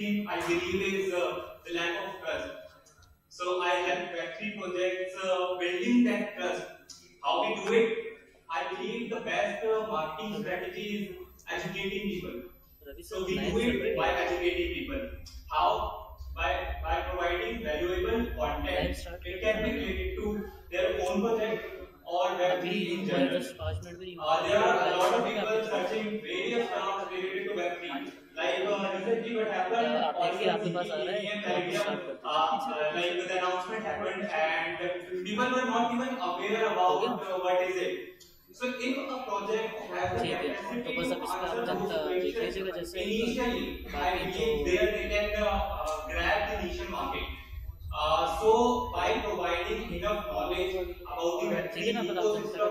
I believe is the lack of trust. So I help Web3 projects building that trust. How we do it? I believe the best marketing strategy is educating people. So we do it by educating people. How? By providing valuable content. It can be related to their own project or Web3 in general. There are a lot of people searching various terms related to Web3. Like recently what happened on EM Telegram, like the announcement happened and people were not even aware about what is it. So if a project has the capacity to answer those questions initially, I believe there they can grab the niche market. So by providing enough knowledge about the Web3 ecosystem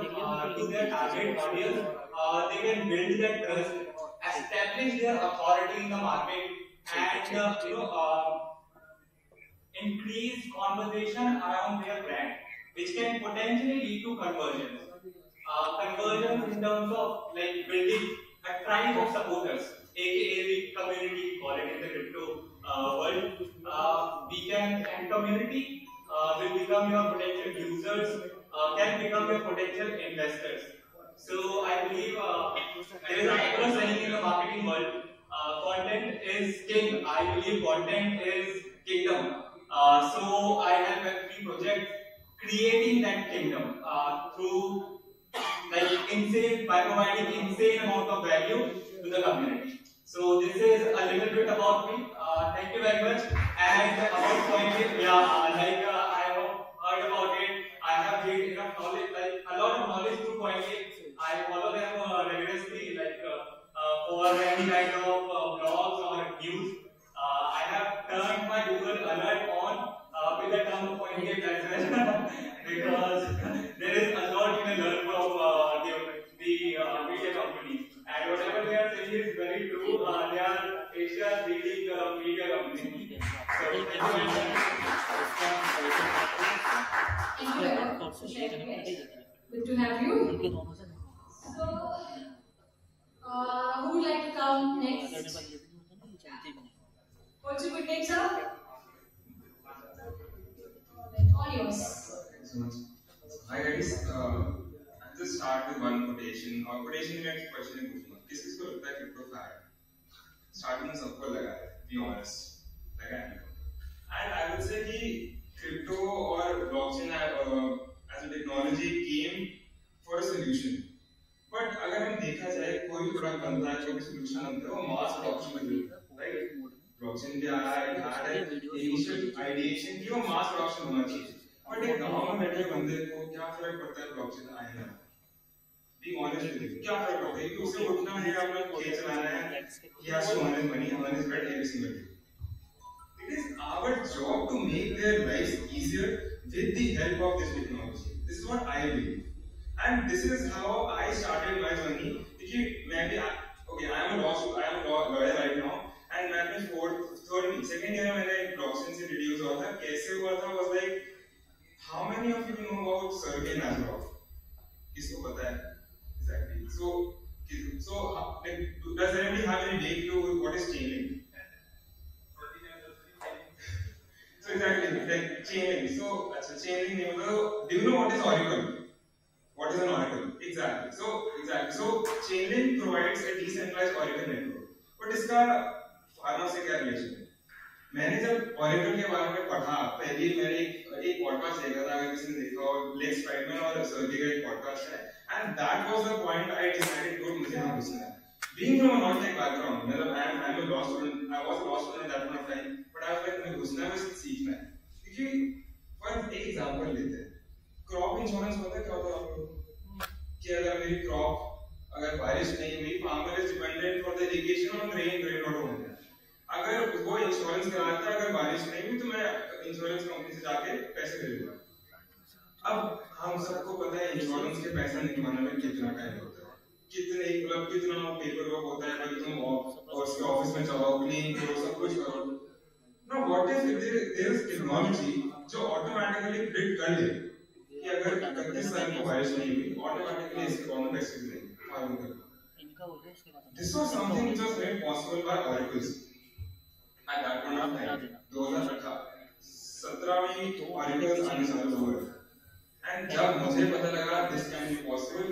to their target audience, they can build their trust, establish their authority in the market, and increase conversation around their brand, which can potentially lead to conversions. Conversions in terms of like building a tribe of supporters, aka the community, call it in the crypto world. We can and community will become your potential users, can become your potential investors. So I believe there is a popular saying in the marketing world: content is king. I believe content is kingdom. So I have a three projects creating that kingdom through like insane by providing insane amount of value to the community. So this is a little bit about me. Thank you very much. And about CoinGate, yeah, I have heard about it. I have gained enough knowledge, like a lot of knowledge through CoinGate. I follow them rigorously, for any kind of blogs or news. I have turned my Google alert on with the term of CoinGate as well because there is a lot you can learn from the media company. And whatever they are saying is very true. They are Asia's leading media company. So thank you very Thank you very much for sharing it. Good to have you. So, who would like to come next? What's your good name, sir? All yours. Thank you so much. Hi guys, I'll just start with one quotation. और quotation में एक question पूछूंगा. किस किस को लगता है crypto fad? Starting में सबको लगा है. Be honest. लगा है. And I would say कि crypto और blockchain as a technology came for a solution. But अगर हम देखा जाए कोई भी product बनता है, कोई भी solution बनता है, वो mass adoption में जरूरत है, right? Blockchain क्या है? It had an initial ideation कि वो mass adoption होना चाहिए. बट एक गांव में बैठे बंदे को क्या फर्क पड़ता है ब्लॉकचेन आए ना बी ऑनेस्ट विद यू क्या फर्क पड़ता है कि उसे उठना है अपना खेत चलाना है ही has to earn money earn his bread every single day it is our job to make their lives easier with the help of this technology this is what I believe and this is how I started my journey क्योंकि मैं भी okay I am a lawyer right now and मैं अपने second year में मैंने blockchain से introduce हुआ था कैसे हुआ था was like How many of you know about Sergey Nazarov? किसको पता है? Exactly. So like, does anybody have any idea to what is chainlink? So exactly, like chainlink. So chainlink. Do you know what is Oracle? What is an Oracle? Exactly. So chainlink provides a decentralized Oracle network. But इसका pharma से क्या relation है? मैंने जब oracle के बारे में पढ़ा पहले मैंने एक पॉडकास्ट देखा था अगर किसी ने देखा हो लेक्स फ्राइडमैन और सर्जी का एक पॉडकास्ट है and that was the point I decided good मुझे यहाँ घुसना है being from a non tech background मतलब I am a law student I was a law student at that point of time but I was like मुझे घुसना है मुझे सीखना है क्योंकि फॉर एक एग्जांपल लेते हैं क्रॉप इंश्योरेंस पता है क्या होता है आपको कि अगर मेरी क्रॉप अगर बारिश नहीं हुई farmer is dependent for the irrigation on rain water होता है अगर वो इंश्योरेंस कराता है अगर बारिश नहीं हुई तो मैं इंश्योरेंस कंपनी से जाके पैसे दे दूंगा अब हम सबको पता है इंश्योरेंस के पैसा निकलवाने में कितना टाइम होता है कितना पेपर वर्क होता है भाई तुम और उसके ऑफिस में जाओ क्लीन करो सब कुछ करो ना what if there is technology जो ऑटोमेटिकली प्रिडिक्ट कर ले कि अगर 31 तारीख को बारिश नहीं हुई ऑटोमेटिकली इसके गवर्नमेंट पैसे देंगे फार्मिंग को This was something which was made possible by oracles. At of time 2017 में ऑरिकल्स आने चालू हुए एंड जब मुझे पता लगा दिस कैन बी पॉसिबल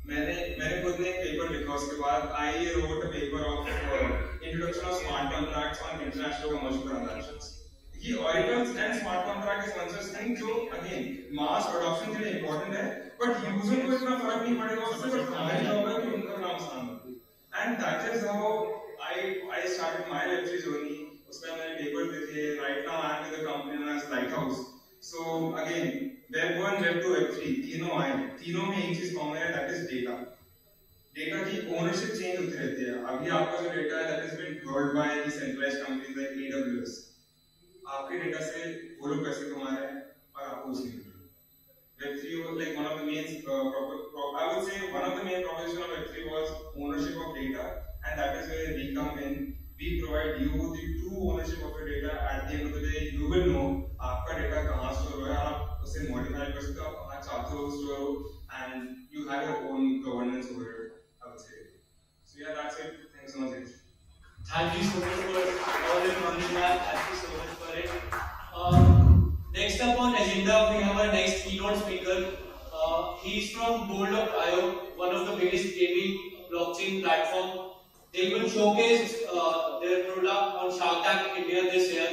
मैंने खुद ने एक पेपर लिखा उसके बाद I wrote a paper of introduction of smart contracts on international commercial transactions ये oracles and smart contract is one such thing जो अगेन मास अडॉप्शन के लिए इंपॉर्टेंट है बट यूजर को इतना फर्क नहीं पड़ेगा उससे बट हमारी जॉब है कि उनका नाम स्थान हो and that is how I started my Web3 journey उसमें मैंने पेपर लिखे right now I am with the company known as Lighthouse so again Web 1 Web 2 Web 3 तीनों आए तीनों में एक चीज कॉमन है दैट इज डेटा डेटा की ओनरशिप चेंज होती रहती है अभी आपका जो डेटा है that is been heard by the centralised companies like AWS आपके डेटा से वो लोग पैसे कमा रहे हैं और आपको उसकी Web3 was like one of the main I would say one of the main proposition of Web3 was ownership of data and that is where we come in we provide you the true ownership of your data at the end of the day you will know आपका data कहाँ store हुआ है आप उसे modify कर सकते हो आप कहाँ चाहते हो स्टोर हो and you have your own governance over it I would say so yeah that's it thanks so much Thank you so much for all your knowledge, man. Thank you so much for it. Next up on agenda, we have our next keynote speaker. He's from Blocktails, one of the biggest gaming blockchain platform. They will showcase their product on Shark Tank India this year.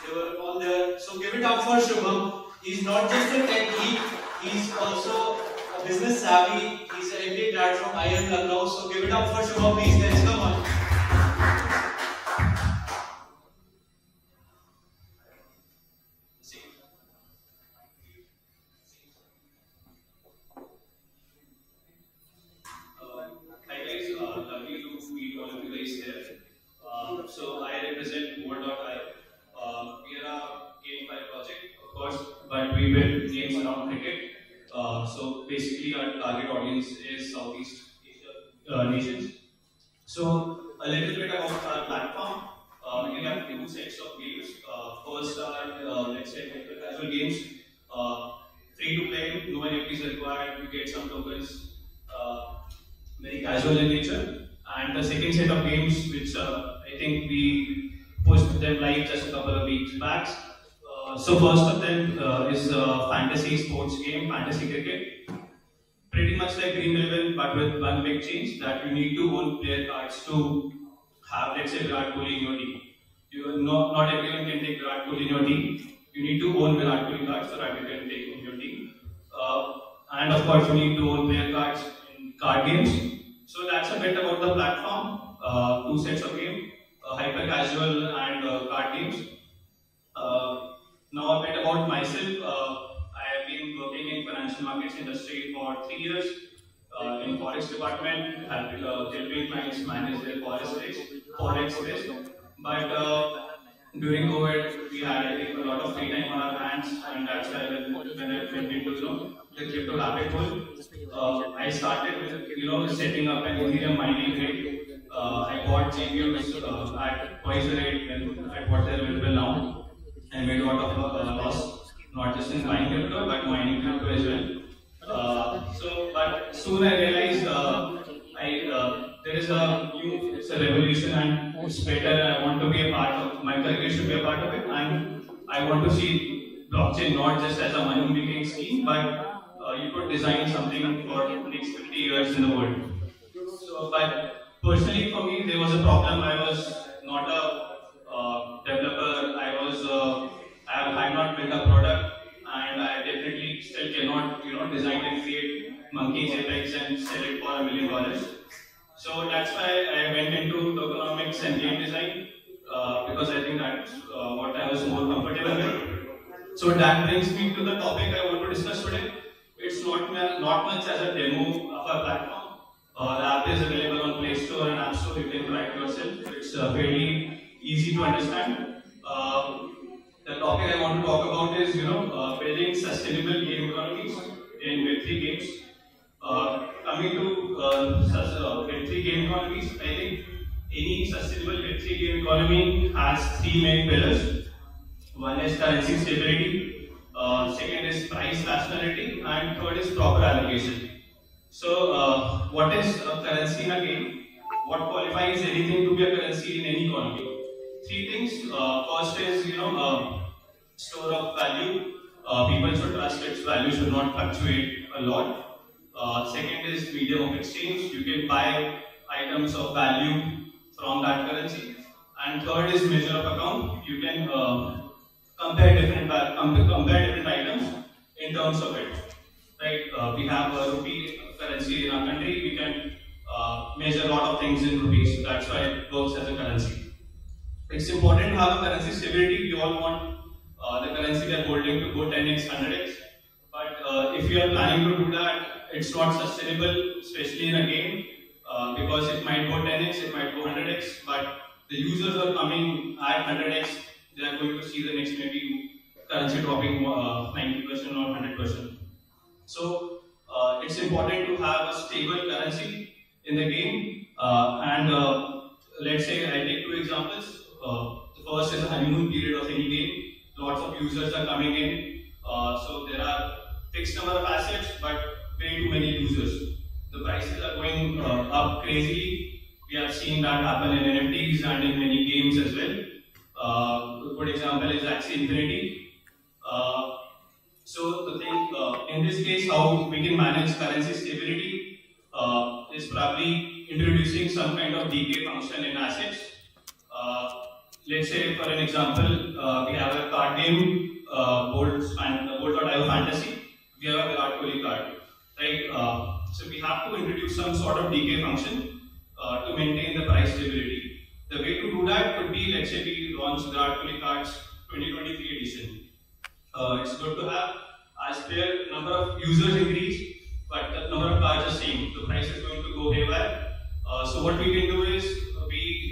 They were all there. So give it up for Shubham. He's not just a tech geek, he's also a business savvy. He's an MBA grad from IIM Lucknow. So give it up for Shubham, please. Let's come on. So I represent More.io. We are a GameFi project, of course, but we build games around cricket. So basically, our target audience is Southeast Asia nations. So a little bit about our platform. We have two sets of games. First are let's say casual games, free to play, no NFTs required. You get some tokens, very casual in nature. And the second set of games, which I think we pushed them live just a couple of weeks back. So first of them is a fantasy sports game, fantasy cricket. Pretty much like Green 11, but with one big change that you need to own player cards to have, let's say, Virat Kohli in your team. Not everyone can take Virat Kohli in your team. You need to own Virat Kohli cards so that you can take in your team. And of course, you need to own player cards in card games. So that's a bit about the platform, two sets of game, hyper casual and card games. Now a bit about myself. I have been working in financial markets industry for 3 years in forex department, helping clients manage their forex risk. But during COVID, we had I think a lot of free time on our hands, and that's why when I went into the crypto rabbit hole, I started with setting up an Ethereum mining rig. I bought GPUs at twice the rate at what they're available now, and made a lot of loss, not just in buying crypto but mining crypto as well. But soon I realized there is it's a revolution and it's better. I want to be a part of. My career should be a part of it, and I want to see blockchain not just as a money-making scheme, but you could design something for the next 50 years in the world. So, but personally for me, there was a problem. I was not a developer. I had not built a product, and I definitely still cannot, design and create monkey JPEGs and sell it for $1 million. So that's why I went into tokenomics and game design because I think that's what I was more comfortable with. So that brings me to the topic I want to discuss today. It's not much as a demo of our platform. The app is available on Play Store and App Store. You can try it yourself. It's fairly easy to understand. The topic I want to talk about is, building sustainable game economies in Web3 games. Coming to Web3 game economies, I think any sustainable Web3 game economy has three main pillars. One is currency stability, second is price rationality, and third is proper allocation. So, what is a currency in a game? What qualifies anything to be a currency in any economy? three things. First is store of value. People should trust its value should not fluctuate a lot. Second is medium of exchange. You can buy items of value from that currency. And third is measure of account. You can compare different items in terms of it. Right? We have a rupee currency in our country. We can measure a lot of things in rupees. So that's why it works as a currency. It's important to have a currency stability. We all want the currency we are holding to go 10x, 100x. But if you are planning to do that, it's not sustainable, especially in a game, because it might go 10x, it might go 100x. But the users are coming at 100x, they are going to see the next maybe currency dropping 90% or 100%. So it's important to have a stable currency in the game. Let's say I take two examples. The first is the honeymoon period of any game. Lots of users are coming in, so there are fixed number of assets, but way too many users. The prices are going up crazily. We have seen that happen in NFTs and in many games as well. A good example is Axie Infinity. So the thing in this case, how we can manage currency stability is probably introducing some kind of decay function in assets. Let's say, for an example, we have a card game, Bolt.io Fantasy. We have a Virat Kohli card, right? So we have to introduce some sort of decay function to maintain the price stability. The way to do that could be, let's say, we launch Virat Kohli cards 2023 edition. It's good to have as their number of users increase, but the number of cards are same. The price is going to go haywire. So what we can do is we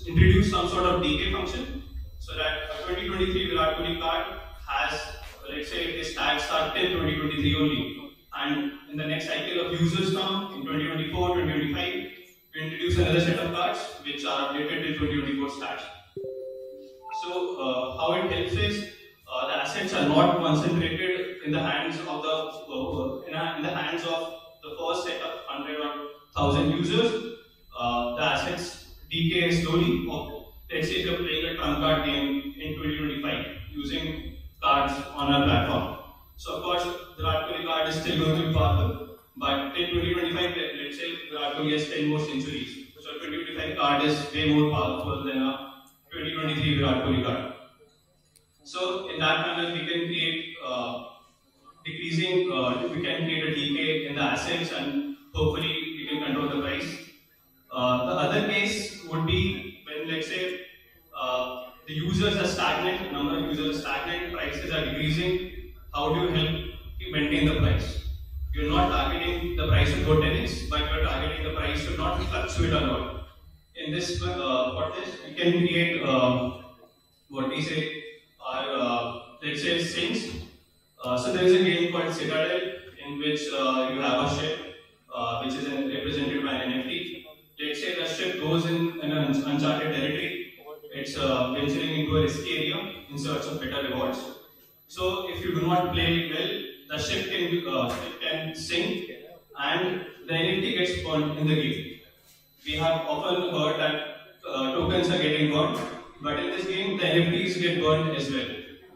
introduce some sort of decay function so that a 2023 Virat Kohli card has, let's say, its tags start till 2023 only. And in the next cycle of users come in 2024, 2025, we introduce another set of cards which are updated till 2024 stats. So how it helps is the assets are not concentrated in the hands of the first set of 100 or 1000 users. The assets decay slowly. Let's say if you're playing a trump card game in 2025 using cards on our platform. So of course, the Virat Kohli card is still going to be powerful, but till 2025, let's say Virat Kohli has 10 more centuries. So a 2025 card is way more powerful than a 2023 Virat Kohli card. So in that manner, we can create we can create a decay in the assets, and hopefully we can control the price. The other case would be when, let's say, the users are stagnant, number of users are stagnant, prices are decreasing. How do you help maintain the price? You're not targeting the price to go 10x, but you're targeting the price to not fluctuate a lot. In this, we can create what we say are let's say sinks. So there is a game called Citadel in which you have a ship which is represented by an NFT. Let's say the ship goes in an uncharted territory. It's venturing into a risky area in search of better rewards. So if you do not play well, the ship can sink and the NFT gets burned in the game. We have often heard that tokens are getting burned, but in this game the NFTs get burned as well.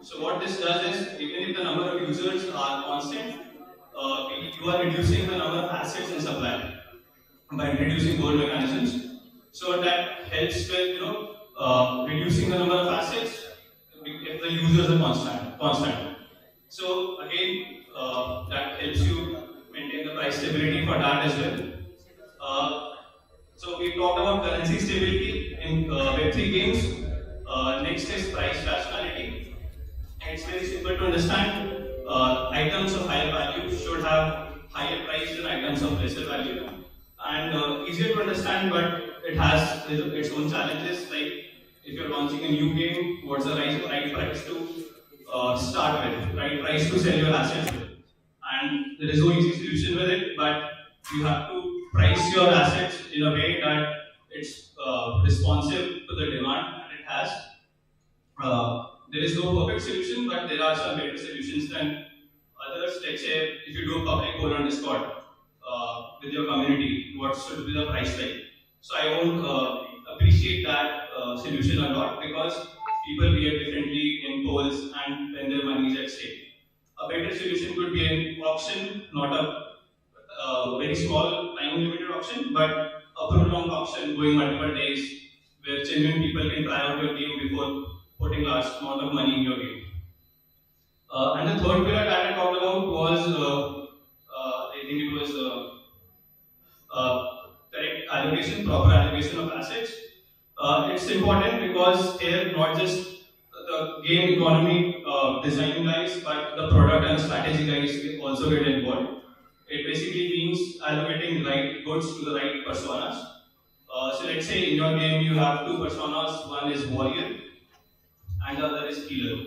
So what this does is, even if the number of users are constant, you are reducing the number of assets in supply by introducing gold mechanisms. So that helps with reducing the number of assets if the users are constant. So again, that helps you maintain the price stability for that as well. So we talked about currency stability in Web3 games. Next is price rationality. It's very simple to understand. Items of higher value should have higher price than items of lesser value. And easier to understand, but it has its own challenges. Like if you're launching a new game, what's the right price to start with, right price to sell your assets with? And there is no easy solution with it, but you have to price your assets in a way that it's responsive to the demand that it has. There is no perfect solution, but there are some better solutions than others. Let's say if you do a public poll on Discord with your community, what should be the price like? So I own a appreciate that solution a lot because people behave differently in polls and when their money is at stake. A better solution could be an auction, not a very small time limited auction, but a prolonged auction going multiple days where genuine people can try out your game before putting large amount of money in your game. And the third pillar that I talked about was, I think it was correct allocation, proper allocation of assets. It's important because here not just the game economy design guys, but the product and strategy guys will also get involved. It basically means allocating right goods to the right personas. So let's say in your game you have two personas, one is warrior and the other is healer.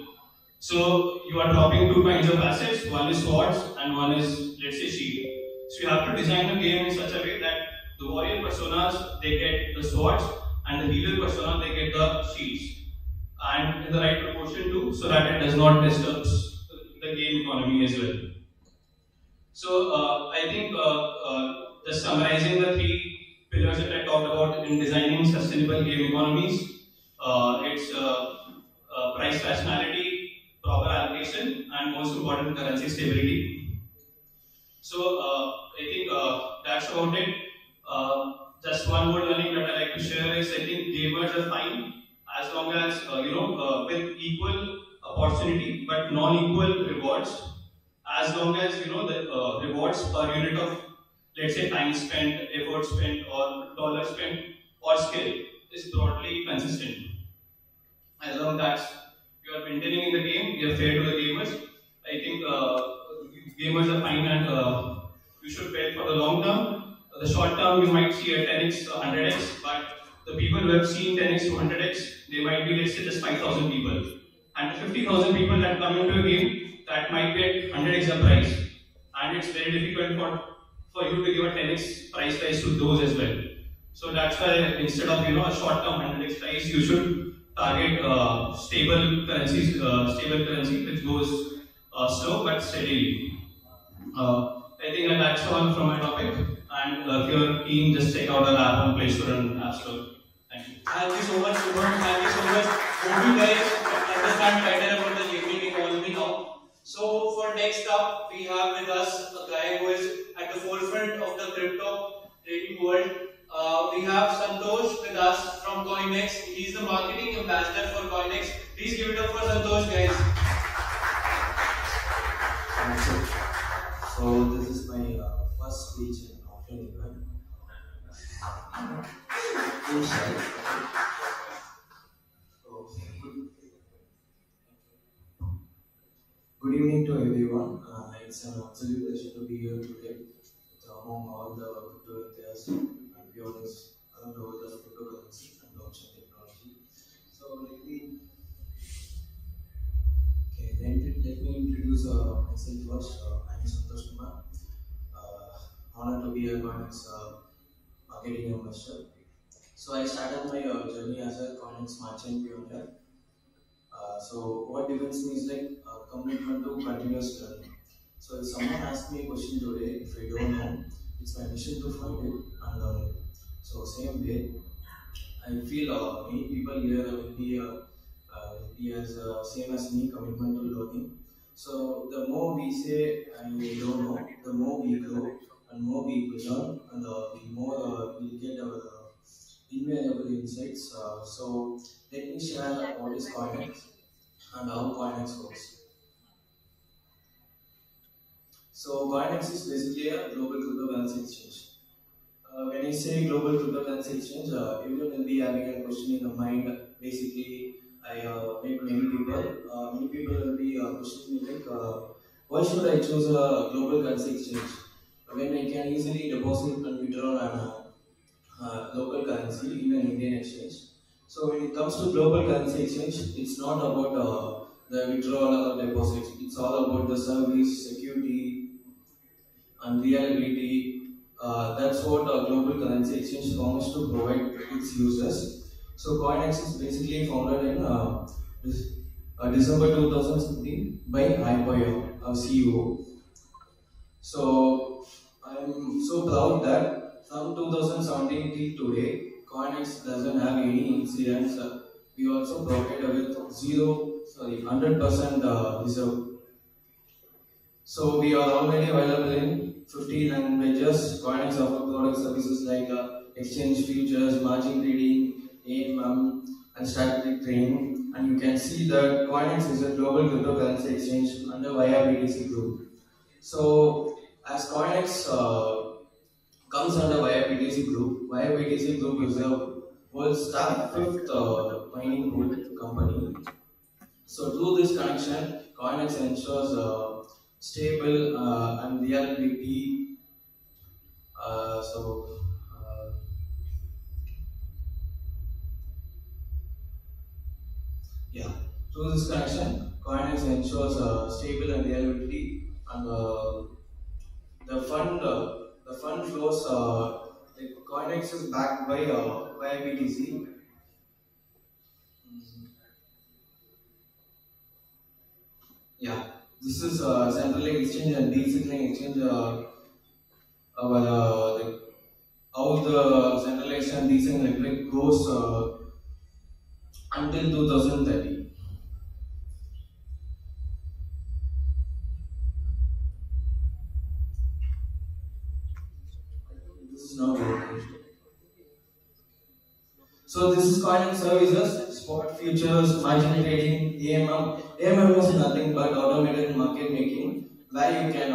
So you are dropping two kinds of assets, one is swords and one is, let's say, shield. So you have to design the game in such a way that the warrior personas they get the swords and the healer persona they get the shields. And in the right proportion too, so that it does not disturb the game economy as well. So I think just summarizing the three pillars that I talked about in designing sustainable game economies, it's price rationality, proper allocation, and most important, currency stability. So I think that's about it. Just one more learning that I like to share is I think gamers are fine as long as with equal opportunity but non-equal rewards. As long as the rewards per unit of let's say time spent, effort spent, or dollar spent, or skill is broadly consistent. As long as you are maintaining in the game, you are fair to the gamers. I think gamers are fine and you should bet for the long term. The short term, you might see a 10x, 100x, but the people who have seen 10x to 100x, they might be, let's say, just 5,000 people. And 50,000 people that come into a game, that might get 100x the price. And it's very difficult for you to give a 10x price rise to those as well. So that's why instead of a short-term 100x price, you should target stable currency which goes slow but steadily. I think that's all from my topic. And if you're keen, just check out our app on Play Store and App Store. Thank you. Thank you so much, Shubham. Thank you so much. Hope you guys understand better about the gaming economy now. So for next up, we have with us a guy who is at the forefront of the crypto trading world. We have Santosh with us from CoinX. He's the marketing ambassador for CoinX. Please give it up for Santosh, guys. So this is my first speech in offline event. Good evening to everyone. It's an absolute pleasure to be here today among all the crypto enthusiasts and pioneers around the world of cryptocurrency and blockchain technology. So let me introduce myself first. I'm Santosh Kumar. Honored to be a CoinX marketing ambassador. So I started my journey as a CoinX merchant pioneer. So what defines me is commitment to continuous learning. So if someone asks me a question today, if I don't know, it's my mission to find it and learn it. So same way, I feel many people here will be as same as me, commitment to learning. So the more we say I don't know, the more we grow and more we learn and the more we get our invaluable insights. So let me share what is CoinX and how CoinX works. So CoinX is basically a global cryptocurrency exchange. When I say global cryptocurrency exchange, everyone will be having a question in the mind. Basically, I met many people will be questioning me why should I choose a global currency exchange when I can easily deposit and withdraw on local currency in an Indian exchange. So when it comes to global currency exchange, it's not about the withdrawal or deposits. It's all about the service, security, and reliability. That's what a global currency exchange promises to provide its users. So CoinX is basically founded in December 2017 by Hypoya, our CEO. So I'm so proud that from 2017 till today, Coinex doesn't have any incidents. We also provide with 100% reserve. So we are already available in 50 languages. Coinex offer product services like exchange futures, margin trading, AMM, and strategic trading. And you can see that Coinex is a global cryptocurrency exchange under YRBTC group. So as Coinex comes under YRBTC group, YRBTC group is the world's top fifth mining pool company. So through this connection, Coinex ensures stable and reliability. Yeah, through this connection, Coinex ensures stable and reliability, and the fund flows. The Coinex is backed by BTC. Yeah, this is centralized exchange and decentralized exchange. Like how the centralized and decentralized goes until 2030. This is not working. So this is Coinex services, spot futures, margin trading, AMM. AMM is nothing but automated market making, where you can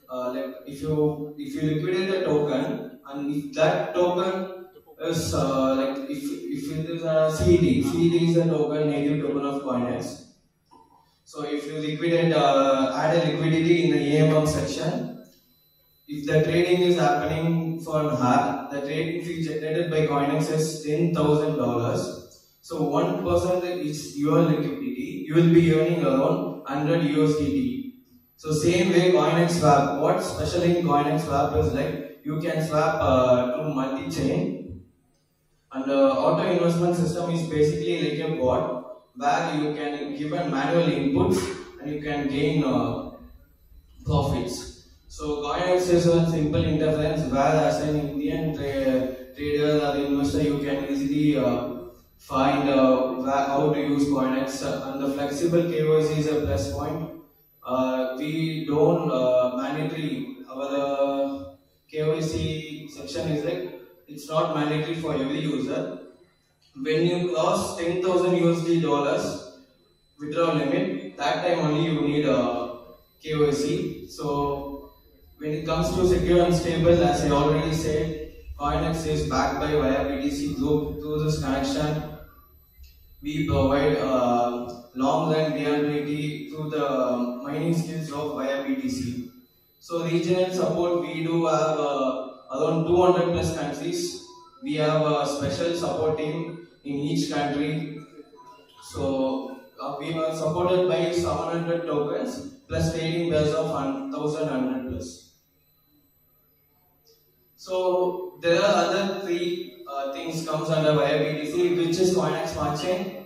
like if you liquidate a token, and if that token is like if it is a CET is a token, native token of Coinex. So if you liquidate add a liquidity in the AMM section, if the trading is happening for an hour, the trading fee generated by Coinex is $10,000. So 1% is your liquidity, you will be earning around 100 USDT. So same way Coinex swap. What's special in Coinex swap is like you can swap to multi-chain, and auto investment system is basically like a bot where you can give manual inputs and you can gain profits. So Coinex is a simple interface where as an Indian trader or investor you can easily find how to use Coinex, and the flexible KYC is a plus point. We don't mandatory, our KYC section is like it's not mandatory for every user. When you cross 10,000 USD dollars withdrawal limit, that time only you need KYC. So when it comes to secure and stable, as I already said, Coinex is backed by YRBTC group. Through this connection, we provide long-run reliability through the mining skills of YRBTC. So regional support, we do have around 200 plus countries. We have a special support team in each country. So we are supported by 700 tokens plus trading base of 1,100 plus. So there are other three things comes under YRBTC, which is Coinex Smart Chain.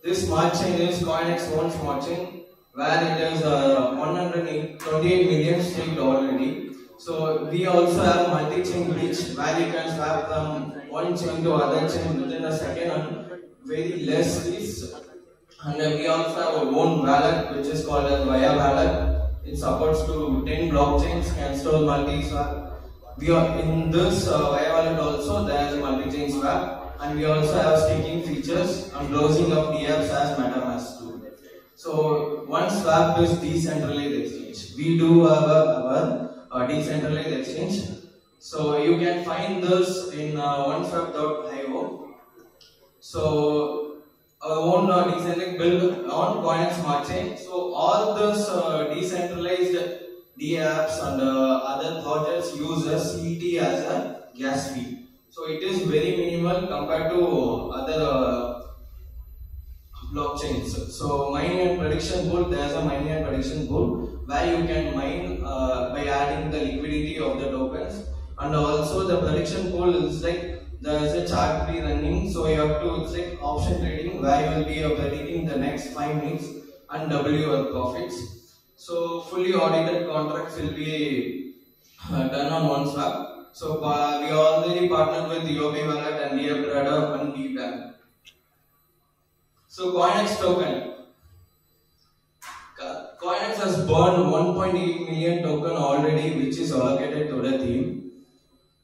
This Smart Chain is Coinex own Smart Chain, where it is 128 million staked already. So we also have multi-chain bridge where you can swap from one chain to other chain within a second and very less risk. And we also have our own wallet, which is called as Via Wallet. It supports to 10 blockchains, can store multi-swap. We are in this Via Wallet also, there is a multi-chain swap, and we also have staking features and closing of the apps as MetaMask too. So one swap is decentralized exchange. We do have our decentralized exchange. So you can find this in oneswap.io. So our own decentralized build on Coinex Smart Chain. So all this decentralized D apps and other projects use a CET as a gas fee. So it is very minimal compared to other blockchains. So mining and prediction pool, there is a mining and prediction pool where you can mine by adding the liquidity of the tokens, and also the prediction pool is like there is a chart be running, so you have to, it's like option trading where you will be predicting the next 5 minutes and double your profits. So fully audited contracts will be done on OneSwap. So we already partnered with UOB Wallet and we have brought up one B bank. So CoinX token. CoinX has burned 1.8 million token already, which is allocated to the team.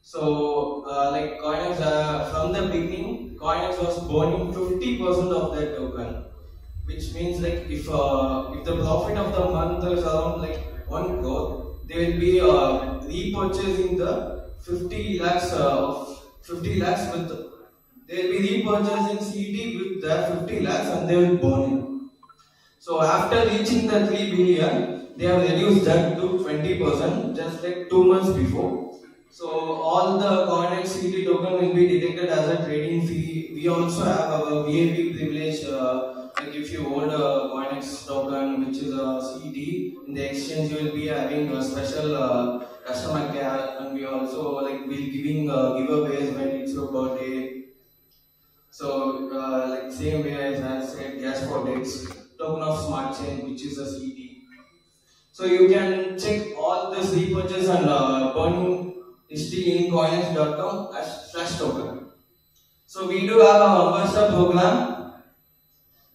So like CoinX, from the beginning, CoinX was burning 50% of that token, which means like if the profit of the month is around like 1 crore, they will be repurchasing the 50 lakhs of 50 lakhs with they will be repurchasing CD with the 50 lakhs and they will burn it. So after reaching the 3 billion, they have reduced that to 20% just like 2 months before. So all the CoinX CD token will be detected as a trading fee. We also have our VIP privilege. Like if you hold a CoinX token, which is a CD, in the exchange you will be having a special customer care, and we also like will giving giveaways when it's your birthday. So like same way as I said, gas for dates, token of smart chain, which is a CD. So you can check all this repurchase and burning history in coinx.com/token. So we do have a ambassador program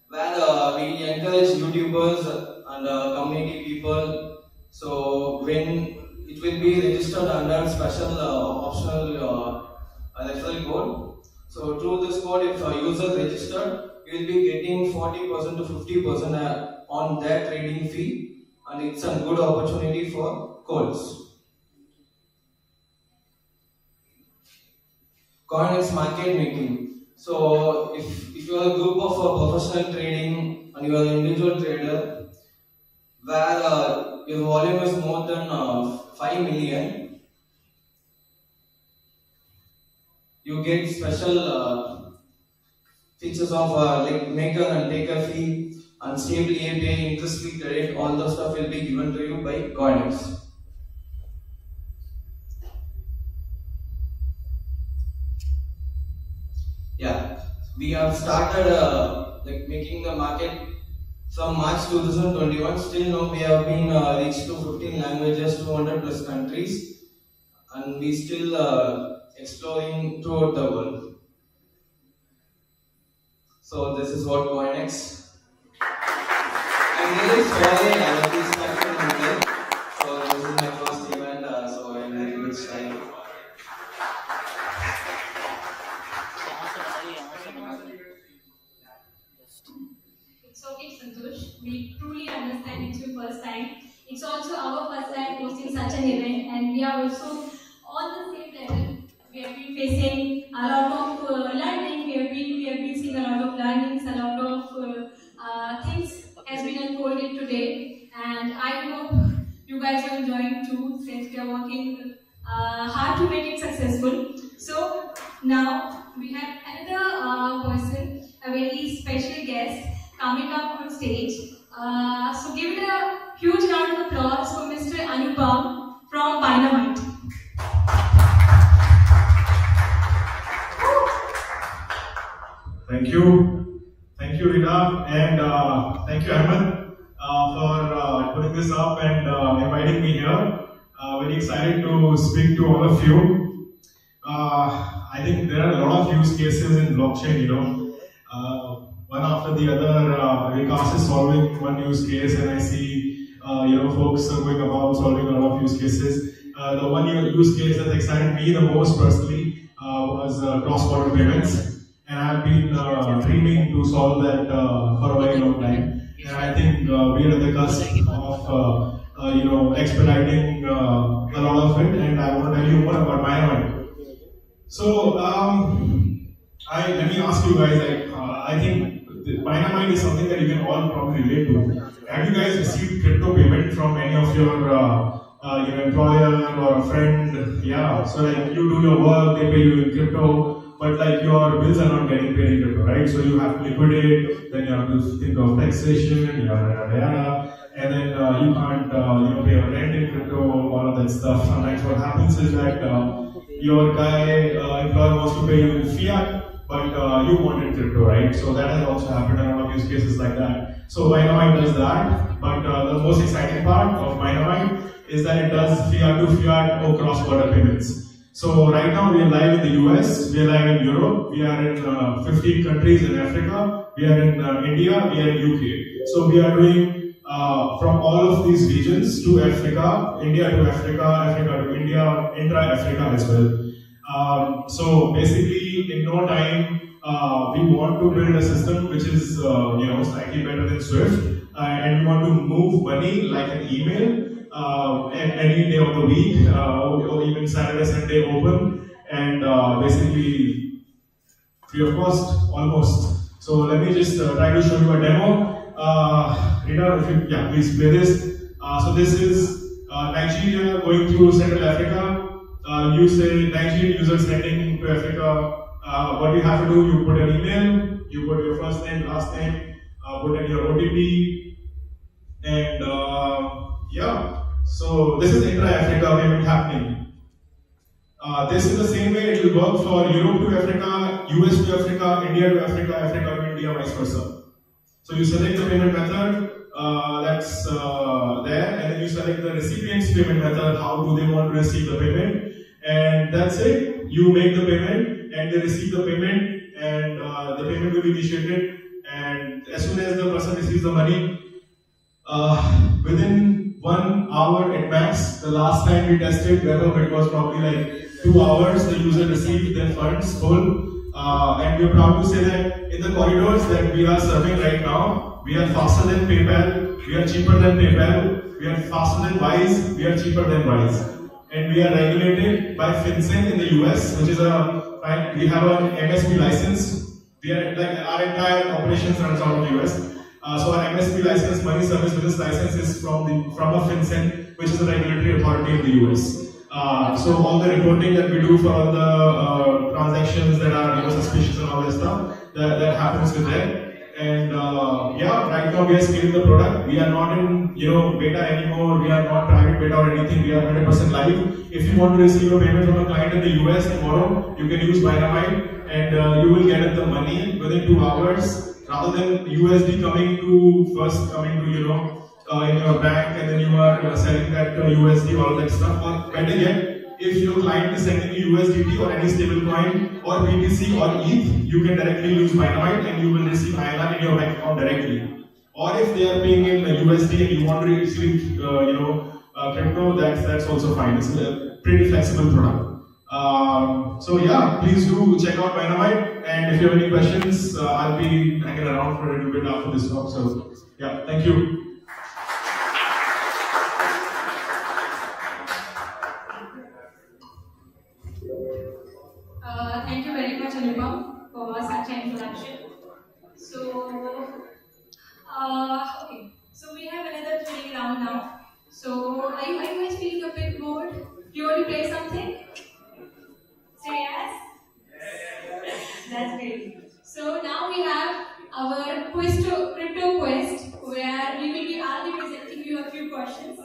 where we encourage YouTubers and community people. So when it will be registered under special optional referral code. So through this code, if a user registered, you will be getting 40% to 50% on their trading fee, and it's a good opportunity for codes. CoinX market making. So if you are a group of professional trading and you are an individual trader where your volume is more than 5 million, you get special features of like maker and taker fee and stable API, interest free credit. All the stuff will be given to you by CoinX. Yeah, we have started like making the market from March 2021. Still now we have been reached to 15 languages, 200 plus countries, and we still exploring throughout the world. So this is what CoinX. I'm really sorry I was distracted in there. So this is my first event, so I'm very much shy. It's okay, Santosh. We truly understand it's your first time. It's also our first time hosting such an event, and we are also on the same level. We have been facing a lot of learning. We have been seeing a lot of learnings, a lot of things has been unfolded today, and I hope you guys are enjoying too, since we are working hard to make it successful. So now we have another person, a very special guest coming up on stage. So give it a huge round of applause for Mr. Anupam from Dynamite. Thank you, Rina, and thank you, Ahmed, for putting this up and inviting me here. Very excited to speak to all of you. I think there are a lot of use cases in blockchain, one after the other. Vikas is solving one use case, and I see, folks are going about solving a lot of use cases. The one use case that excited me the most personally was cross-border payments. And I've been dreaming to solve that for a very long time. And I think we are at the cusp of, expediting a lot of it. And I want to tell you more about Dynamite. So, let me ask you guys. I think Dynamite is something that you can all probably relate to. Have you guys received crypto payment from any of your employer or a friend? Yeah. So like you do your work, they pay you in crypto. But like your bills are not getting paid in crypto, right? So you have to liquidate, then you have to think of taxation, and then you can't pay your rent in crypto, all of that stuff. Sometimes what happens is that your employer wants to pay you in fiat, but you want in crypto, right? So that has also happened in a lot of use cases like that. So Dynamite does that, but the most exciting part of Dynamite is that it does fiat to fiat or cross-border payments. So right now we are live in the US, we are live in Europe, we are in 15 countries in Africa, we are in India, we are in UK. So we are doing from all of these regions to Africa, India to Africa, Africa to India, intra-Africa as well. So basically, in no time, we want to build a system which is slightly better than Swift, and we want to move money like an email any day of the week, or even Saturday, Sunday open, and basically free of cost, almost. So let me just try to show you a demo. Rita, if you, yeah, please play this. So this is Nigeria going through Central Africa. You say Nigerian user sending to Africa. What you have to do, you put an email, you put your first name, last name, put in your OTP, and yeah. So this is intra-Africa payment happening. This is the same way it will work for Europe to Africa, US to Africa, India to Africa, Africa to India, vice versa. So you select the payment method, that's there, and then you select the recipient's payment method, how do they want to receive the payment, and that's it. You make the payment, and they receive the payment, and the payment will be initiated, and as soon as the person receives the money, within 1 hour at max, the last time we tested, it was probably like 2 hours, the user received their funds full. And we're proud to say that in the corridors that we are serving right now, we are faster than PayPal, we are cheaper than PayPal, we are faster than Wise, we are cheaper than Wise. And we are regulated by FinCEN in the US, which is we have an MSP license. We are like our entire operations runs out of the US. So our MSP license, money service business license, is from a FinCEN, which is a regulatory authority in the US. So all the reporting that we do for all the transactions that are suspicious and all that stuff, that happens with them. And yeah, right now we are scaling the product. We are not in beta anymore. We are not private beta or anything. We are 100% live. If you want to receive a payment from a client in the US tomorrow, you can use Dynamite, and you will get the money within 2 hours. Rather than USD coming to in your bank, and then you are selling that USD, all that stuff. Or better yet, if your client is sending you USDT or any stable coin or BTC or ETH, you can directly use Dynamite and you will receive INR in your bank account directly. Or if they are paying in USD and you want to receive crypto, that's also fine. It's a pretty flexible product. So yeah, please do check out Dynamite, and if you have any questions, I'll be hanging around for a little bit after this talk. So yeah, thank you. Thank you very much, Anupam, for such an introduction. So, okay. So we have another training round now. So, are you guys feeling a bit bored? Do you want to play something? Say yes? That's great. So now we have our crypto quest, where I'll be presenting you a few questions.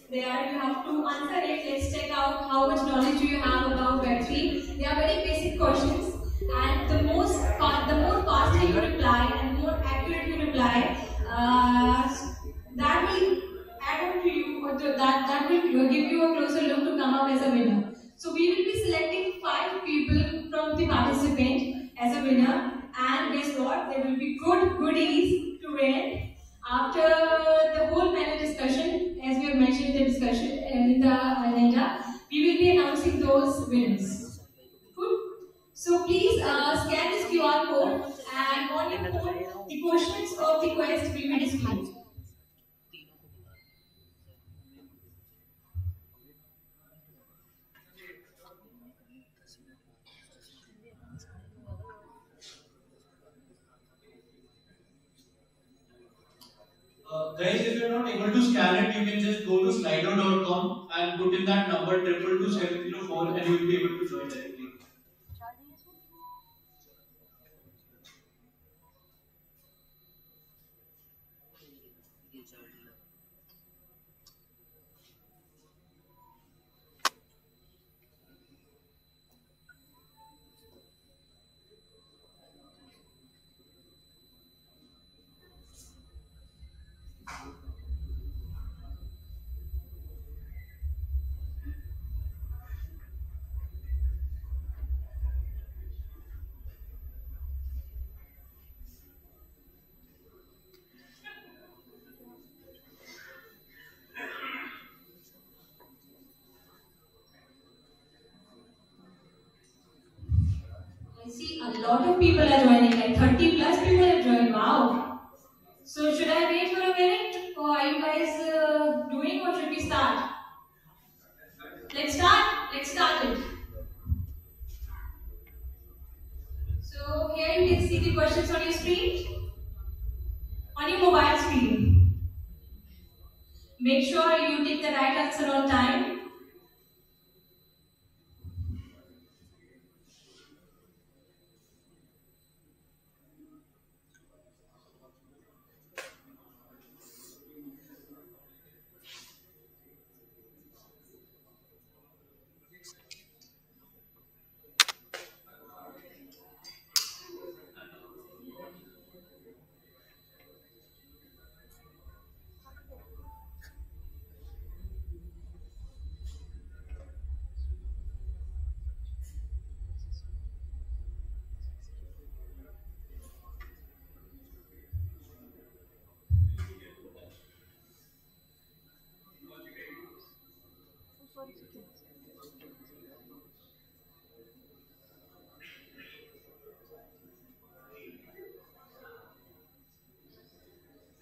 There you have to answer it. Let's check out how much knowledge do you have about Web3. They are very basic questions, and the more faster you reply and the more accurate you reply, that will add on to you, or that will give you a closer look to come out as a winner. So we will be selecting 5 people from the participant as a winner, and guess what? There will be good goodies to win. After the whole panel discussion, as we have mentioned in the discussion in the agenda, we will be announcing those winners. Good. So please scan this QR code, and on your phone, the questions of the quest will be displayed. Guys, if you're not able to scan it, you can just go to slido.com and put in that number 222-704 and you will be able to join directly. people are joining, like 30 plus people have joined. Wow. So should I wait for a minute, or are you guys doing, or should we start? Let's start. Let's start it. So here you can see the questions on your screen, on your mobile screen. Make sure you take the right answer on time.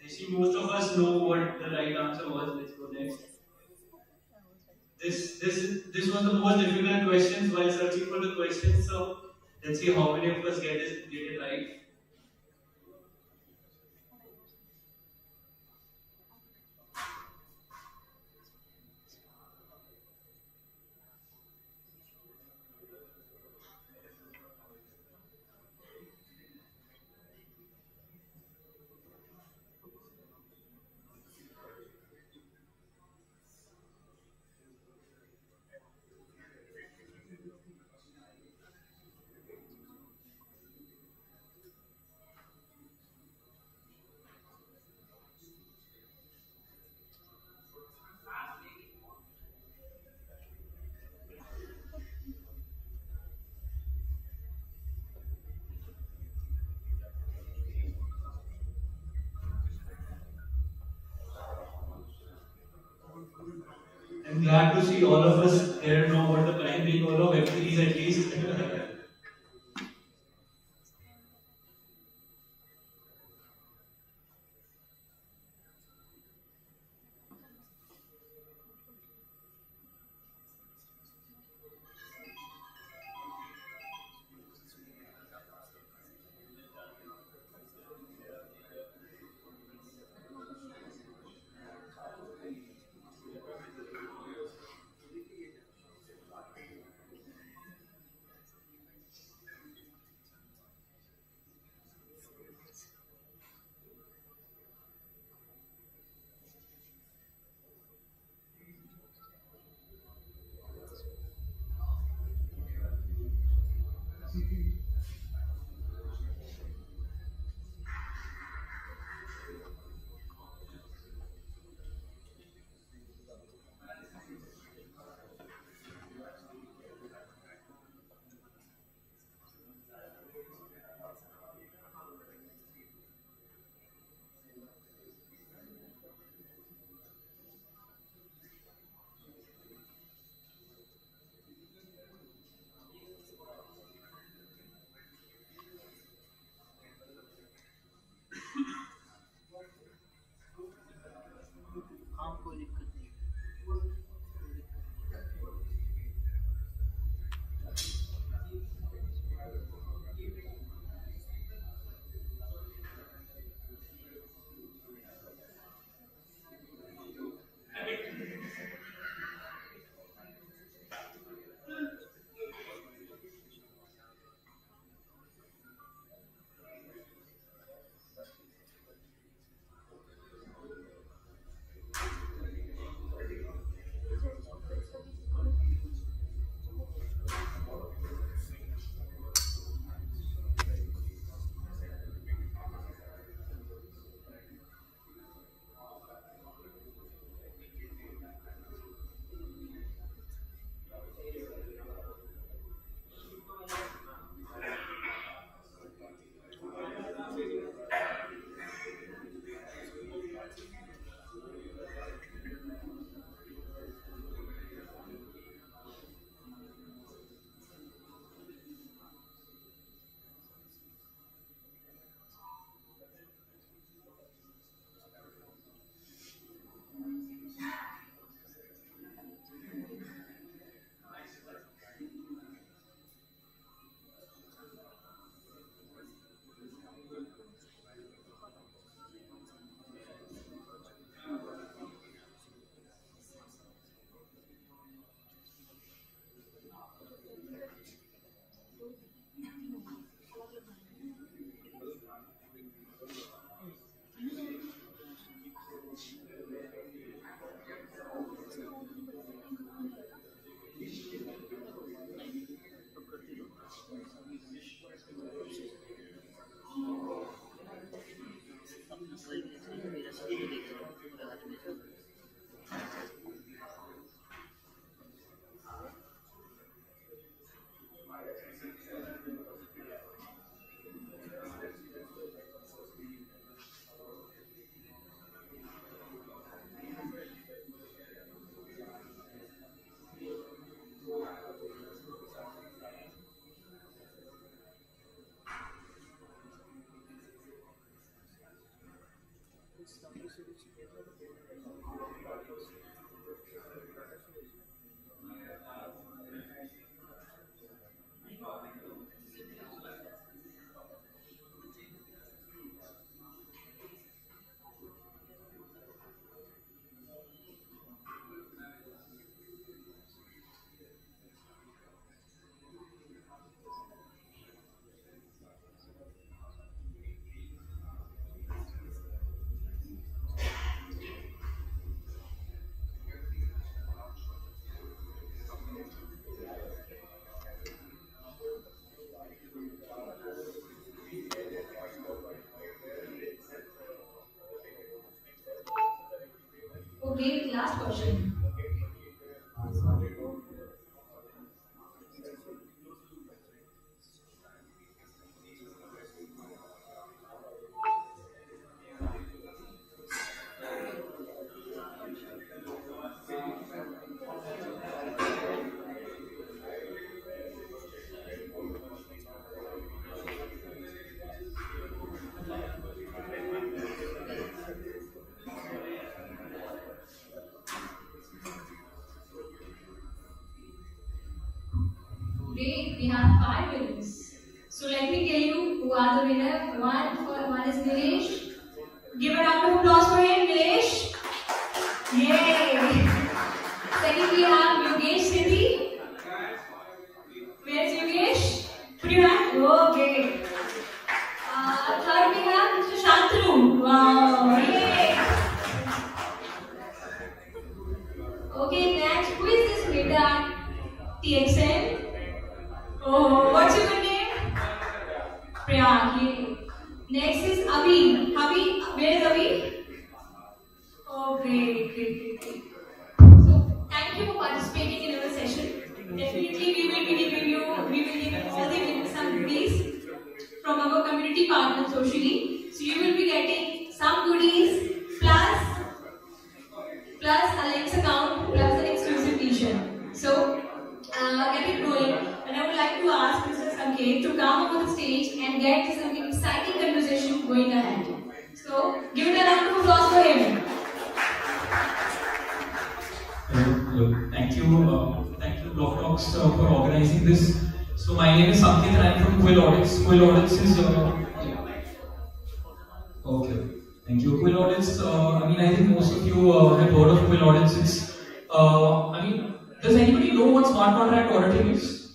I see most of us know what the right answer was. Let's go next. This was the most difficult questions while searching for the questions. So let's see how many of us get it right. I'm glad to see all of us here know what the primary goal of F3 is at least. Okay, last question. Great, we have 5 winners. So let me tell you who are the winner. One is Nilesh. Give a round of applause for him, Nilesh. Yay! Second we have Yogesh Siddhi. Where is Yogesh? Put your hand. Oh, great. Third we have Mr. Shantanu. Wow, yay! Okay, next, who is this winner? TXM. Oh, what's your good name? Priyank. Yay. Next is Avi. Avi, where is Avi? Oh, great. So, thank you for participating in our session. Definitely, we will give you all the winners some goodies from our community partners socially. So, you will be getting some goodies plus Alex account plus an exclusive t-shirt. So, get it going. And I would like to ask Mr. Sanket to come over the stage and get some exciting conversation going ahead. So, give it a round of applause for him. Hello. Thank you Blocktalks for organizing this. So my name is Sanket and I'm from Quill Audits. Quill Audits is okay. Thank you. Quill Audits. I think most of you have heard of Quill Audits. It's does anybody know what smart contract auditing is?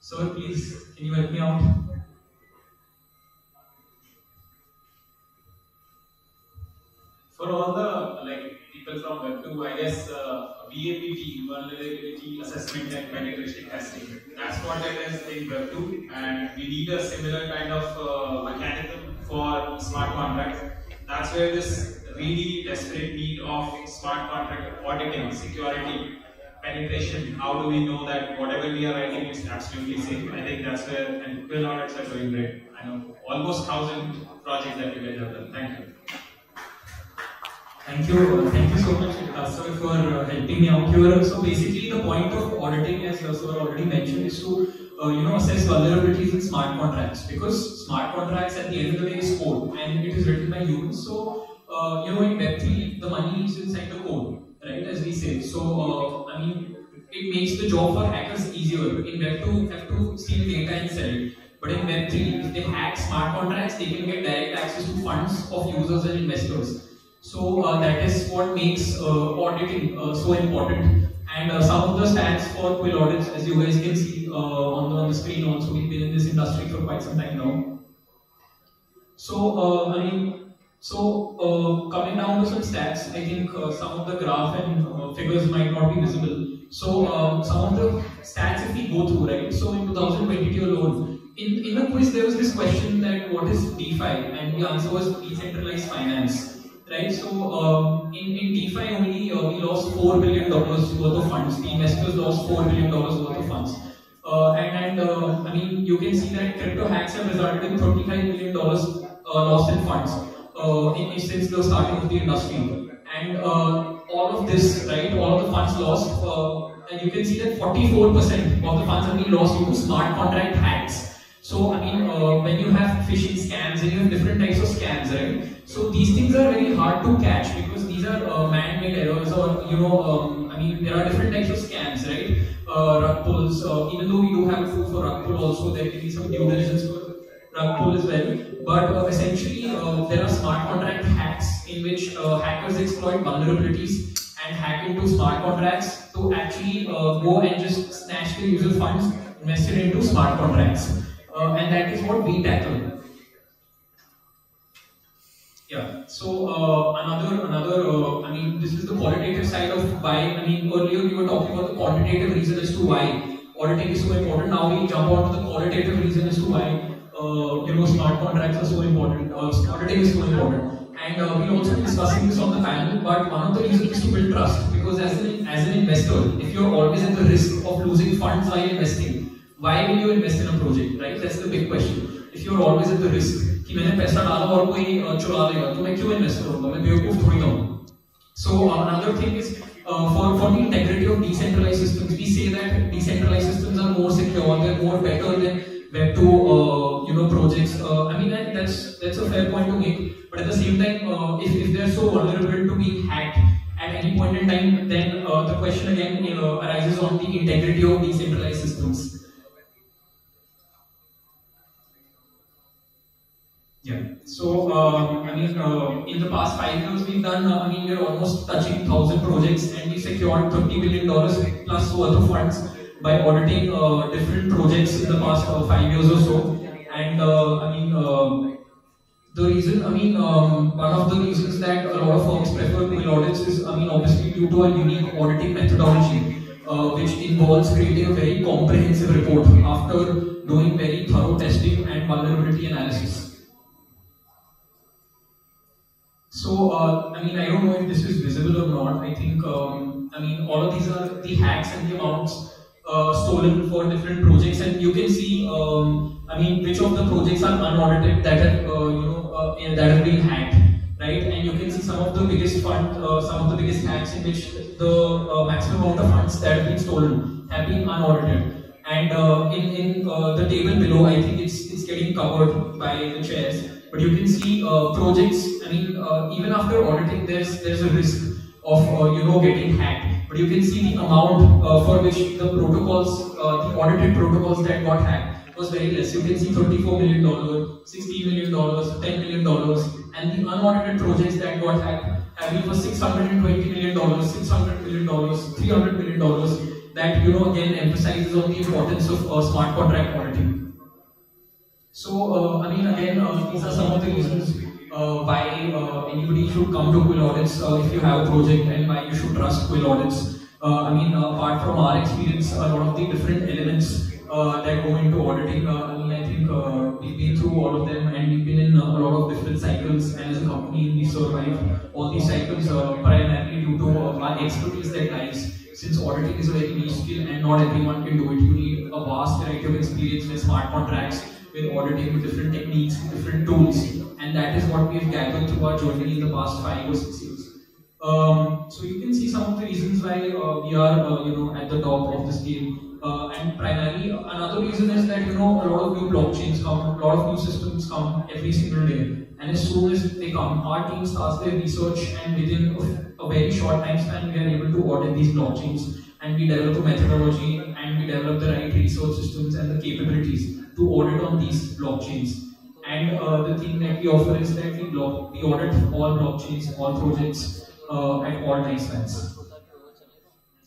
Sir, please, can you help me out? For all the people from Web2, I guess VAPT, Vulnerability Assessment and Penetration Testing. That's what it is in Web2, and we need a similar kind of mechanism for smart contracts. That's where this really desperate need of smart contract auditing, security, penetration. How do we know that whatever we are writing is absolutely safe? I think that's where, and Quill audits are doing great. I know almost 1,000 projects that you guys have done. Thank you. Thank you so much, sir, for helping me out here. So basically, the point of auditing, as sir already mentioned, is to assess vulnerabilities in smart contracts, because smart contracts at the end of the day is code and it is written by humans. So in Web3, the money is inside the code, right? As we say. So it makes the job for hackers easier. In Web2, you have to steal data and sell it. But in Web3, if they hack smart contracts, they can get direct access to funds of users and investors. So that is what makes auditing so important. And some of the stats for Quill audits, as you guys can see on the screen also, we've been in this industry for quite some time now. So, coming down to some stats, I think some of the graph and figures might not be visible. So, some of the stats if we go through, right? So, in 2022 alone, in the quiz there was this question that what is DeFi, and the answer was decentralized finance. right? So in DeFi only, we lost $4 billion worth of funds. The investors lost $4 billion worth of funds. I mean, you can see that crypto hacks have resulted in $35 million lost in funds since the starting of the industry. And all of this, right, all of the funds lost, and you can see that 44% of the funds have been lost due to smart contract hacks. So, I mean, when you have phishing scams and you have different types of scams, right? So, these things are very hard to catch because these are man-made errors, or, I mean, there are different types of scams, right? Rug pulls, even though we do have a tool for rug pull also, there can be some due diligence for rug pull as well. But essentially, there are smart contract hacks in which hackers exploit vulnerabilities and hack into smart contracts to actually go and just snatch the user funds invested into smart contracts. And that is what we tackle. Yeah. So I mean, this is the qualitative side of why. I mean, earlier we were talking about the quantitative reason as to why auditing is so important. Now we jump on to the qualitative reason as to why smart contracts are so important. Auditing is so important. And we'll also be discussing this on the panel. But one of the reasons is to build trust, because as an investor, if you're always at the risk of losing funds while investing, why will you invest in a project, right? That's the big question. If you're always at the risk कि मैंने पैसा डाला और कोई चुरा लेगा, तो मैं क्यों इन्वेस्ट करूँगा? मैं बेवकूफ थोड़ी ना हूँ. So another thing is for the integrity of decentralized systems, we say that decentralized systems are more secure, they're more better than Web2 projects. I mean that's a fair point to make. But at the same time, if they're so vulnerable to being hacked at any point in time, then the question again arises on the integrity of decentralized systems. Yeah. So, I mean, in the past 5 years, we've done, I mean, we're almost touching 1,000 projects, and we secured $30 billion plus worth of funds by auditing different projects in the past 5 years or so. And, I mean, the reason, I mean, one of the reasons that a lot of firms prefer quill audits is, I mean, obviously due to a unique auditing methodology, which involves creating a very comprehensive report after doing very thorough testing and vulnerability analysis. So, I mean, I don't know if this is visible or not. I think, I mean, all of these are the hacks and the amounts stolen for different projects, and you can see, I mean, which of the projects are unaudited that have, that have been hacked, right? And you can see some of the biggest hacks in which the maximum amount of funds that have been stolen have been unaudited. And in the table below, I think it's getting covered by the chairs. But you can see projects. I mean, even after auditing, there's a risk of getting hacked. But you can see the amount for which the protocols, the audited protocols that got hacked was very less. You can see $34 million, $16 million, $10 million, and the unaudited projects that got hacked have been for $620 million, $600 million, $300 million. That again emphasizes on the importance of smart contract auditing. So, I mean, again, these are some of the reasons why anybody should come to quill audits if you have a project, and why you should trust quill audits. I mean, apart from our experience, a lot of the different elements that go into auditing, I mean, I think we've been through all of them, and we've been in a lot of different cycles, and as a company, we survived all these cycles primarily due to our expertise that lies. Since auditing is a very niche skill and not everyone can do it, you need a vast variety of experience with smart contracts, with auditing, with different techniques, with different tools, and that is what we've gathered through our journey in the past 5 or 6 years. So you can see some of the reasons why we are, at the top of the scale. And primarily, another reason is that a lot of new blockchains come, a lot of new systems come every single day, and as soon as they come, our team starts their research, and within a very short time span, we are able to audit these blockchains, and we develop a methodology, and we develop the right research systems and the capabilities to audit on these blockchains. And the thing that we offer is that we audit all blockchains, all projects at all time spans.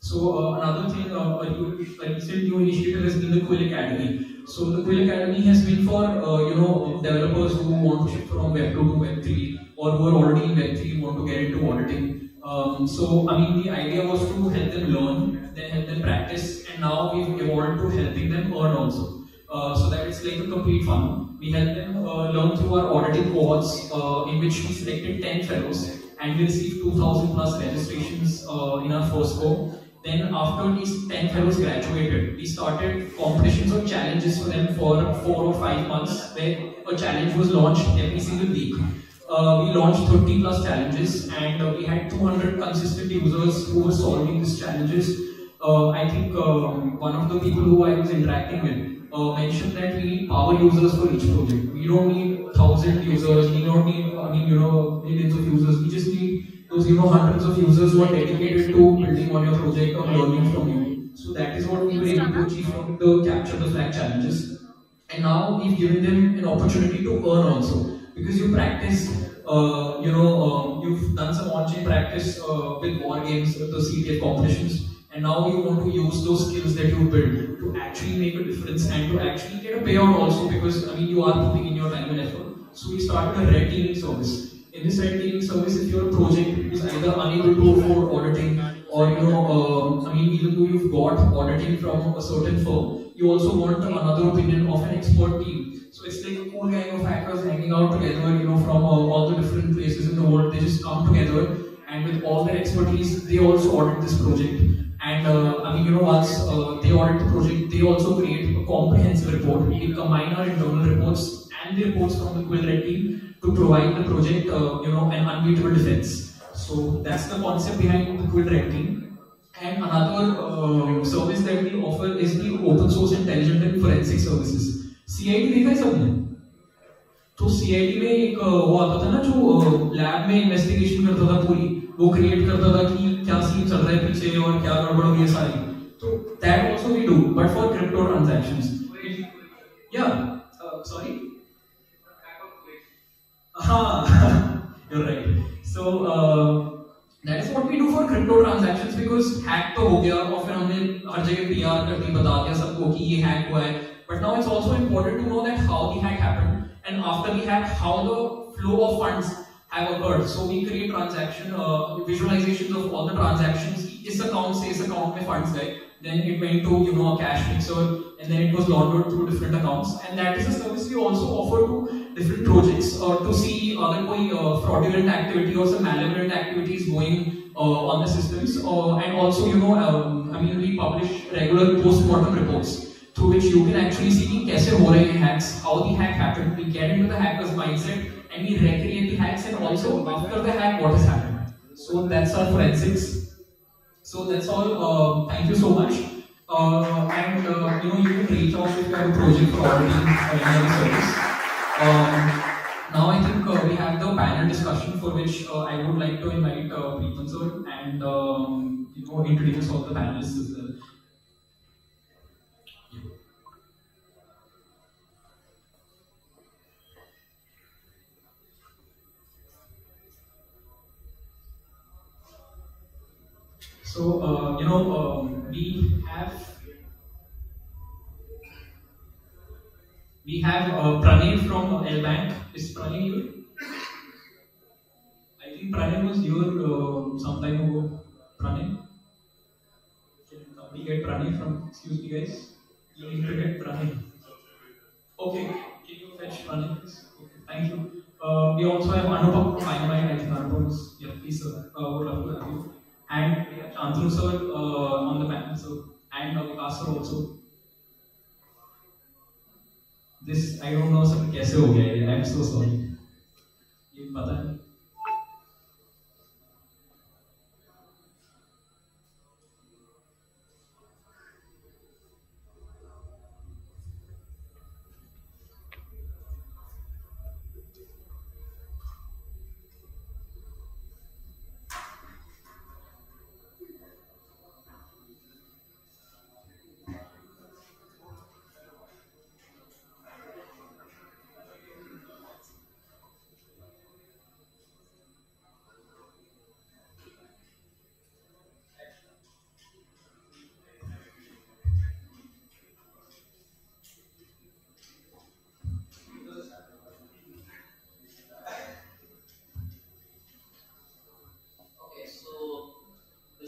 So another thing, a recent new initiative has been the Quill Academy. So the Quill Academy has been for developers who want to shift from Web2 to Web3, or who are already in Web3 and want to get into auditing. So I mean, the idea was to help them learn, then help them practice, and now we've evolved to helping them earn also. So that it's like a complete funnel. We help them learn through our auditing cohorts, in which we selected 10 fellows, and we received 2,000 plus registrations in our first go. Then after these 10 fellows graduated, we started competitions or challenges for them for 4 or 5 months, where a challenge was launched every single week. We launched 30 plus challenges, and we had 200 consistent users who were solving these challenges. I think one of the people who I was interacting with mentioned that we need power users for each project. We don't need 1,000 users, we don't need, millions of users. We just need those, hundreds of users who are dedicated to building on your project or learning from you. So that is what we were able to achieve from the Capture the Flag challenges. And now we've given them an opportunity to earn also, because you practice, you've done some on-chain practice with war games, with the CTF competitions, and now you want to use those skills that you build to actually make a difference and to actually get a payout also, because you are putting in your time and effort. So we started a red teaming service. In this red teaming service, if your project is either unable to afford auditing, or even though you've got auditing from a certain firm, you also want another opinion of an expert team. So it's like a cool gang of hackers hanging out together, from all the different places in the world. They just come together, and with all their expertise, they also audit this project. And once they audit the project, they also create a comprehensive report. We combine our internal reports and the reports from the Quill Red team to provide the project, an unbeatable defense. So that's the concept behind the Quill Red team. And another service that we offer is the open source intelligent and forensic services. CID देखा है सबने? तो CID में एक वो आता था ना, जो लैब में इन्वेस्टिगेशन करता था पूरी, वो क्रिएट करता था कि क्या सीन चल रहा है पीछे और क्या गड़बड़ हो रही है सारी. तो that also we do, but for crypto transactions. Yeah. Sorry. You're right. So that is what we do for crypto transactions, because hack तो हो गया और फिर हमने हर जगह PR कर दी, बता दिया सबको कि ये hack हुआ है. But now it's also important to know that how the hack happened, and after the hack, how the flow of funds have occurred. So we create transaction visualizations of all the transactions. इस account से इस account में funds गए, then it went to a cash mixer, and then it was laundered through different accounts. And that is a service we also offer to different projects to see अगर कोई fraudulent activity or some malevolent activities going on the systems. And also we publish regular post-mortem reports, through which you can actually see कैसे हो रहे हैं hacks, how the hack happened. We get into the hacker's mindset and we recreate the hacks, and also after the hack what has happened. So that's our forensics. So that's all. Thank you so much. And you can reach out if you have a project for auditing or any other service. Now I think we have the panel discussion, for which I would like to invite Preetham sir and introduce all the panelists as well. So, we have Pranay from L Bank. Is Pranay here? I think Pranay was here some time ago. Pranay? Can we get Pranay from, excuse me guys? You need to get Pranay. Okay, can you fetch Pranay please? Okay, thank you. We also have Anupam from IMI. I think Anupam is, yeah, please sir, would love to have you. And Shantanu sir on the panel, sir, and Vikas sir also. This I don't know sir कैसे हो गया ये, I'm so sorry. ये पता नहीं.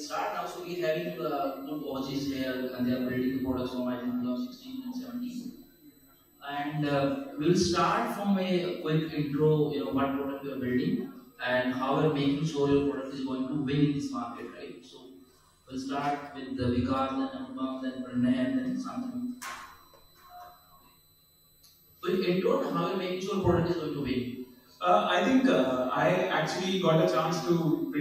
Start now. So we're having good OGs here, and they are building the products from I think 2016 and 17. And we'll start from a quick intro, what product we are building, and how you're making sure your product is going to win in this market, right? So we'll start with the Vikas, then Anupam, then Pranay, and then Santanu. So in intro, how you're making sure your product is going to win. I think I actually got a chance to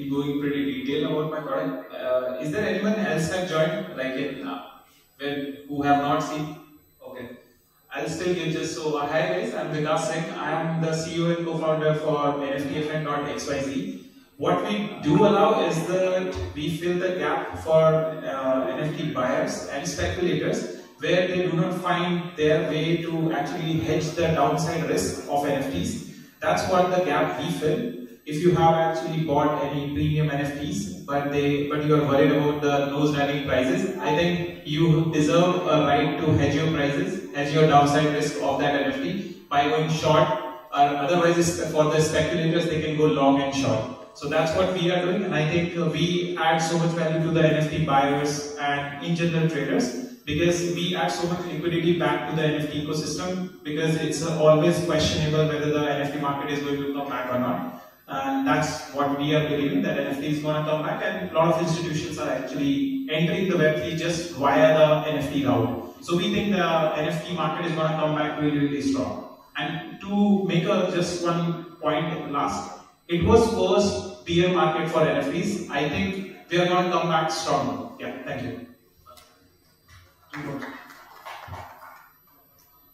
going pretty detail about my product. Is there anyone else have joined, like who have not seen? Okay, I'll still give just so. Hi guys, I'm Vikas Singh. I am the CEO and co-founder for NFTFN.xyz. What we do allow is that we fill the gap for NFT buyers and speculators where they do not find their way to actually hedge the downside risk of NFTs. That's what the gap we fill. If you have actually bought any premium NFTs, but you are worried about the nose-diving prices, I think you deserve a right to hedge your prices, hedge your downside risk of that NFT by going short. Otherwise, for the speculators, they can go long and short. So that's what we are doing, and I think we add so much value to the NFT buyers and in general traders, because we add so much liquidity back to the NFT ecosystem, because it's always questionable whether the NFT market is going to come back or not. And that's what we are believing, that NFT is going to come back, and a lot of institutions are actually entering the Web3 just via the NFT route. So we think the NFT market is going to come back really, really strong. And to make just one point last, it was first bear market for NFTs. I think we are going to come back strong. Yeah, thank you.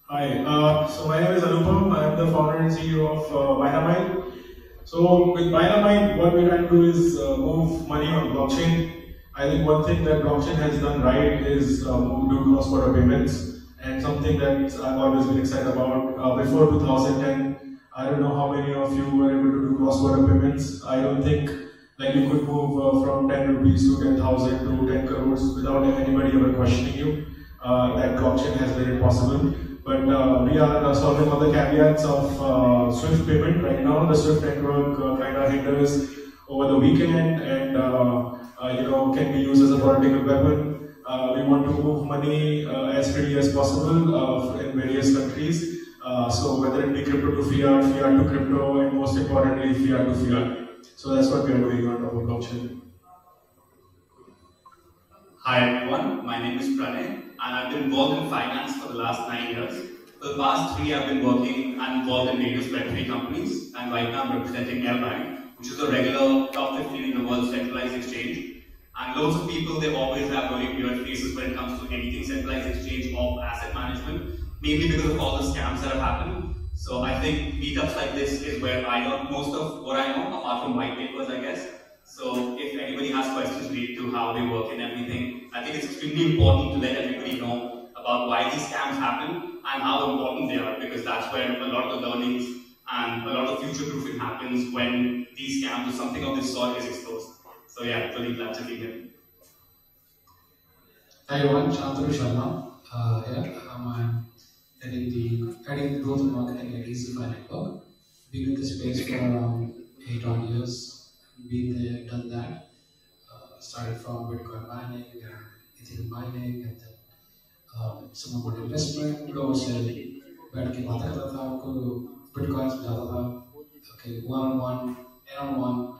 Hi, so my name is Anupam. I am the founder and CEO of Binamite. So with Binamite, what we're trying to do is move money on blockchain. I think one thing that blockchain has done right is do cross-border payments, and something that I've always been excited about. Before 2010, I don't know how many of you were able to do cross-border payments. I don't think like you could move from 10 rupees to 10,000 to 10 crores without anybody ever questioning you. That blockchain has made it possible. But we are solving all the caveats of Swift payment right now. The Swift network kind of hinders over the weekend, and can be used as a political weapon. We want to move money as freely as possible in various countries. So whether it be crypto to fiat, fiat to crypto, and most importantly, fiat to fiat. So that's what we are doing on top of blockchain. Hi everyone, my name is Pranay, and I've been involved in finance for the last 9 years. For the past 3, I'm involved in various Web3 companies, and right now I'm representing Airbank, which is a regular top 15 in the world's centralized exchange. And loads of people, they always have very weird faces when it comes to anything centralized exchange or asset management, mainly because of all the scams that have happened. So I think meetups like this is where I learn most of what I know, apart from white papers, I guess. So if anybody has questions related to how they work and everything, I think it's extremely important to let everybody know about why these scams happen and how important they are, because that's where a lot of the learnings and a lot of future proofing happens when these scams or something of this sort is exposed. So yeah, really glad to be here. Hi everyone, Shantanu Sharma here. I'm heading the growth and marketing at EasyFi Network. Been in this space for around 8 odd years. Been there, done that. Started from Bitcoin mining and Ethereum mining, and then some about investment. लोगों से बैठ के बातें करता था, उनको Bitcoins बताता था, okay, one-on-one, N-on-one,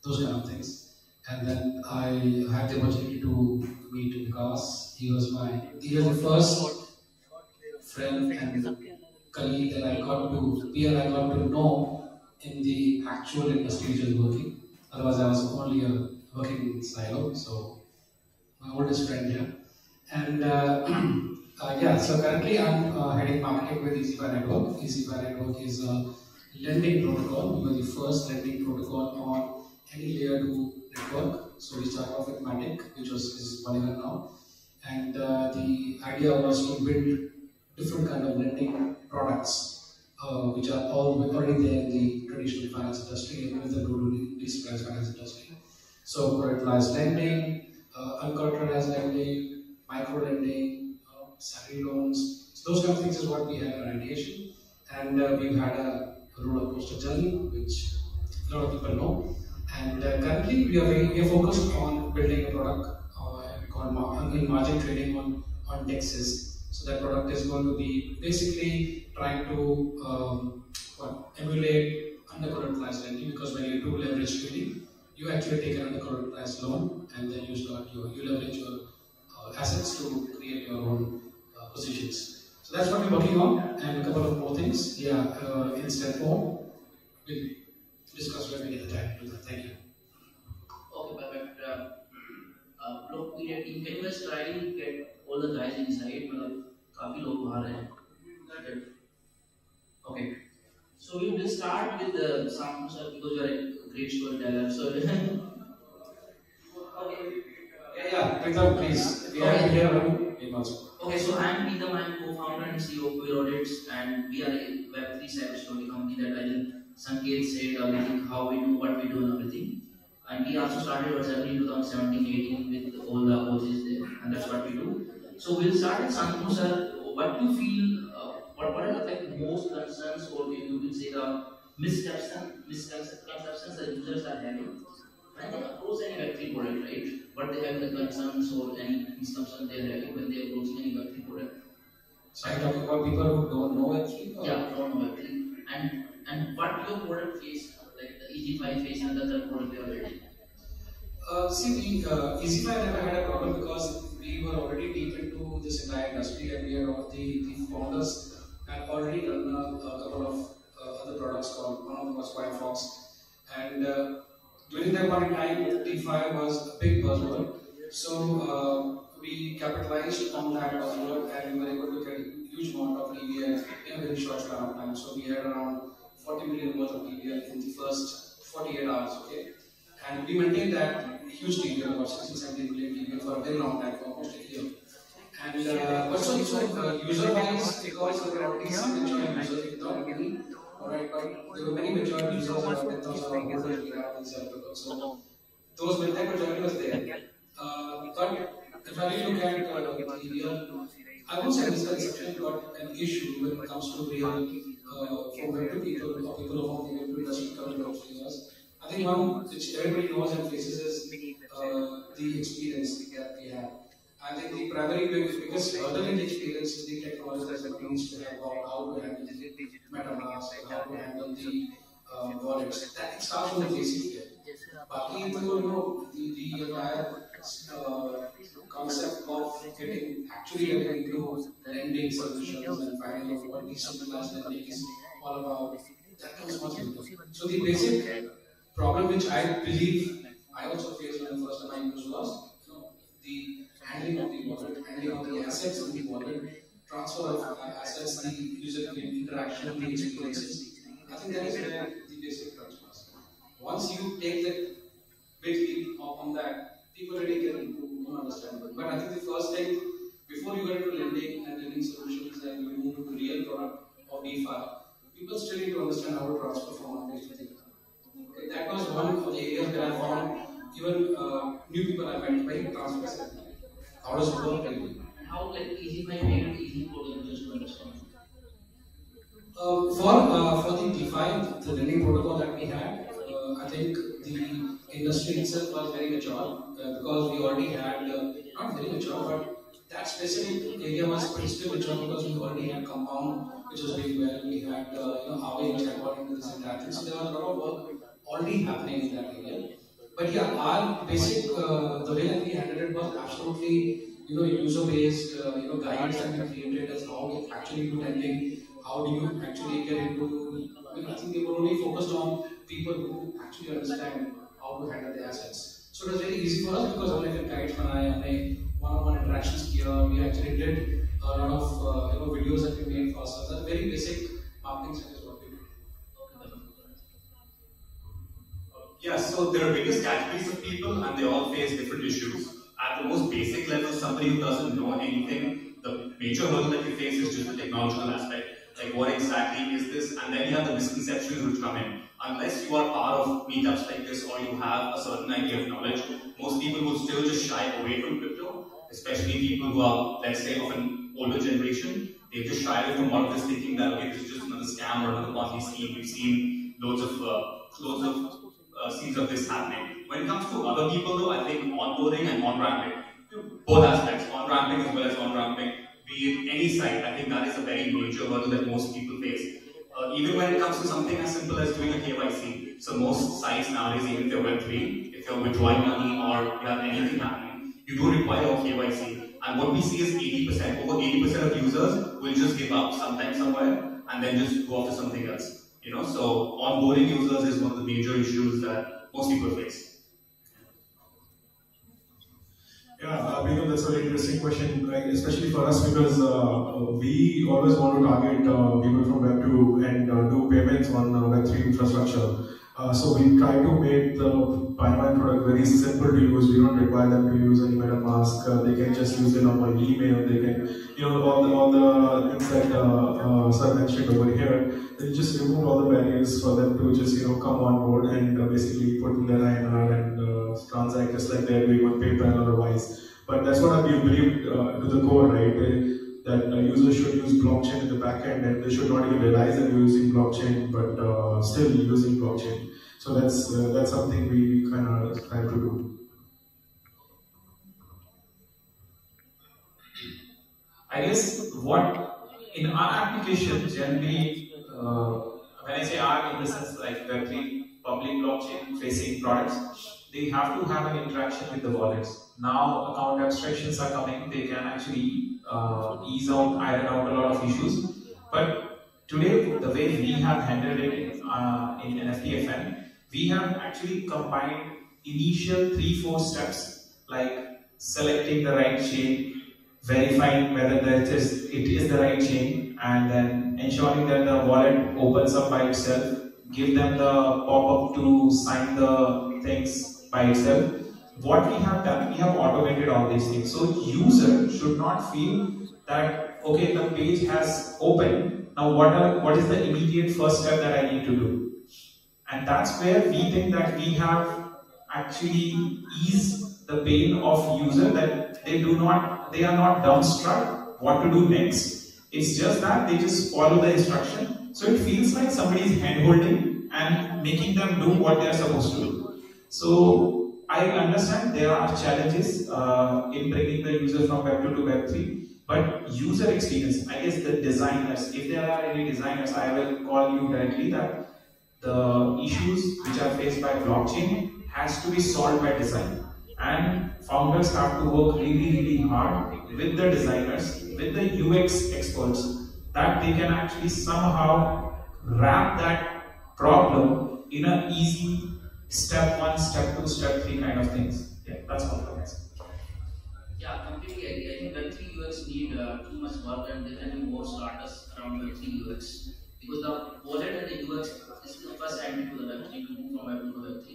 those kind of things. And then I had the opportunity to meet Vikas. He was the first friend and colleague that I got to know in the actual industry which I was working. Otherwise, I was only a working silo. So my oldest friend here. And so currently I'm heading marketing with EasyFi Network. EasyFi Network is a lending protocol. We were the first lending protocol on any layer 2 network. So we started off with Matic, which is Polygon now. And the idea was to build different kind of lending products, which are all already there in the traditional finance industry and with the decentralized finance industry. So collateralized lending, uncollateralized lending, micro lending, salary loans. So those kind of things is what we had in our ideation. And we've had a roller coaster journey, which a lot of people know. And currently we are focused on building a product called margin trading on DEXs. So that product is going to be basically trying to emulate under-collateralized lending, because when you do leverage trading, you actually take an under-collateralized loan and then you leverage your assets to create your own positions. So that's what we're working on, and a couple of more things. Yeah, in step 4, we'll discuss when we get the time to do that. Thank you. Okay, perfect. Blockopedia team, can you guys try to get all the guys inside? काफी लोग बाहर हैं. Okay. So we will start with Sam sir, because you are a great storyteller. So okay. Yeah, Pritam, please. We are here in also. Okay, so I am Pritam. I am co-founder and CEO of Quill Audits, and we are a Web3 cybersecurity company that I think Sanket said everything, how we do, what we do, and everything. And we also started our journey in 2017-18 with all the OGs there, and that's what we do. So we'll start with Santanu sir. What do you feel? What are the like most concerns, or you will say the misconceptions that users are having when they approach any Web3 product, right? What they have the concerns or any misconceptions they are having when they are approaching any Web3 product. So I talk about people who don't know Web3? Yeah, don't know Web3. And what your product face, like the EG5 face and the other product they are building. See, the EasyFi never had a problem because we were already deep into this entire industry, and we are the founders had already done a couple of other products called, one of them was Firefox. And during that point in time, DeFi was a big buzzword. So we capitalized on that buzzword and we were able to get a huge amount of EVL in a very short span of time. So we had around 40 million worth of EVL in the first 48 hours, okay? And we maintained that huge TVL, about 60-70 million TVL for a very long time, for almost a year. And also, user-wise, because there were already some mature users without many, alright, but there were many mature users around 10,000 or more that we had in Sept. So those that majority was there. But if I really look at the real, I won't say misconception, but an issue when it comes to real for Web2 people or people who are in the industry coming up 3 years. I think one which everybody knows and faces is the experience that we have. I think the primary biggest hurdle in the experience is the technology that it means to have about how to handle the MetaMask, how to handle the wallets. That starts from the basic here. Baki, the entire concept of getting into lending solutions and finding out what decentralized lending is all about, that comes much later. So the basic problem which I believe I also faced when the first time I used was the handling of the wallet, handling of the assets in the wallet, transfer of assets, the user interaction, the experiences. I think that is where the basic crunch was. Once you take that big leap on that, people really get into understand it. But I think the first thing, before you get into lending and lending solutions and you move to real product or DeFi, people still need to understand how to transfer from one place to the other. Okay, that was one of the areas where I found even new people I met by transfer. How does it work really? And how like easy my make it easy for the users to understand? For the DeFi, the lending protocol that we had, I think the industry itself was very mature because we already had, not very mature, but that specific area was pretty still mature because we already had Compound, which was doing well. We had, Aave, which according to this entire thing. So there was a lot of work already happening in that area. But yeah, our basic, the way that we handled it was absolutely, user-based, guides that we created as how we actually do lending, how do you actually get into, I think we were only focused on people who actually understand how to handle the assets. So it was very easy for us because हमने फिर guides बनाए, हमने one-on-one interactions किया, we actually did a lot of videos that we made for ourselves. That's very basic marketing strategy is what we do. Yeah, so there are various categories of people and they all face different issues. At the most basic level, somebody who doesn't know anything, the major hurdle that you face is just the technological aspect. Like what exactly is this? And then you have the misconceptions which come in. Unless you are part of meetups like this or you have a certain idea of knowledge, most people will still just shy away from crypto, especially people who are, let's say, of an older generation. They just shy away from all of this thinking that, okay, this is just another scam or another Ponzi scheme. We've seen loads of scenes of this happening. When it comes to other people though, I think onboarding and on-ramping, both aspects, on-ramping as well as on-ramping, be it any site, I think that is a very major hurdle that most people face. Even when it comes to something as simple as doing a KYC, so most sites nowadays, even if you're Web3, if you're withdrawing money or you have anything happening, you do require a KYC. And what we see is 80%, over 80% of users will just give up sometime somewhere and then just go off to something else. So onboarding users is one of the major issues that most people face. Yeah, that's a very interesting question, right? Especially for us because we always want to target people from Web2 and do payments on Web3 infrastructure. So we try to make the Payment product very simple to use. We don't require them to use any MetaMask. They can just use it on my email. They can, all the things that Sir mentioned over here. They just remove all the barriers for them to just come on board and basically put in their INR and transact just like they're doing on PayPal or otherwise. But that's what we believe to the core, right? That users should use blockchain in the backend and they should not even realize that we're using blockchain, but still using blockchain. So that's something we kind of try to do. I guess what in our application generally, when I say our, in the sense like Web3 public blockchain facing products, they have to have an interaction with the wallets. Now account abstractions are coming, they can actually iron out a lot of issues. But today, the way we have handled it in NFTFN, we have actually combined initial 3-4 steps like selecting the right chain, verifying whether it is the right chain, and then ensuring that the wallet opens up by itself, give them the pop-up to sign the things by itself. What we have done, we have automated all these things. So user should not feel that, okay, the page has opened, now what is the immediate first step that I need to do? And that's where we think that we have actually eased the pain of user, that they are not dumbstruck what to do next. It's just that they just follow the instruction. So it feels like somebody is hand-holding and making them do what they are supposed to do. So I understand there are challenges in bringing the user from Web2 to Web3, but user experience, I guess the designers, if there are any designers, I will call you directly that the issues which are faced by blockchain has to be solved by design. And founders have to work really hard with the designers, with the UX experts, that they can actually somehow wrap that problem in an easy step 1, step 2, step 3 kind of things. Yeah, that's all I guess. Yeah, completely agree. I think Web3 UX need too much work, and there can be more starters around Web3 UX. Because the wallet and the UX is the first entry to the Web3 to move from Web2 to Web3.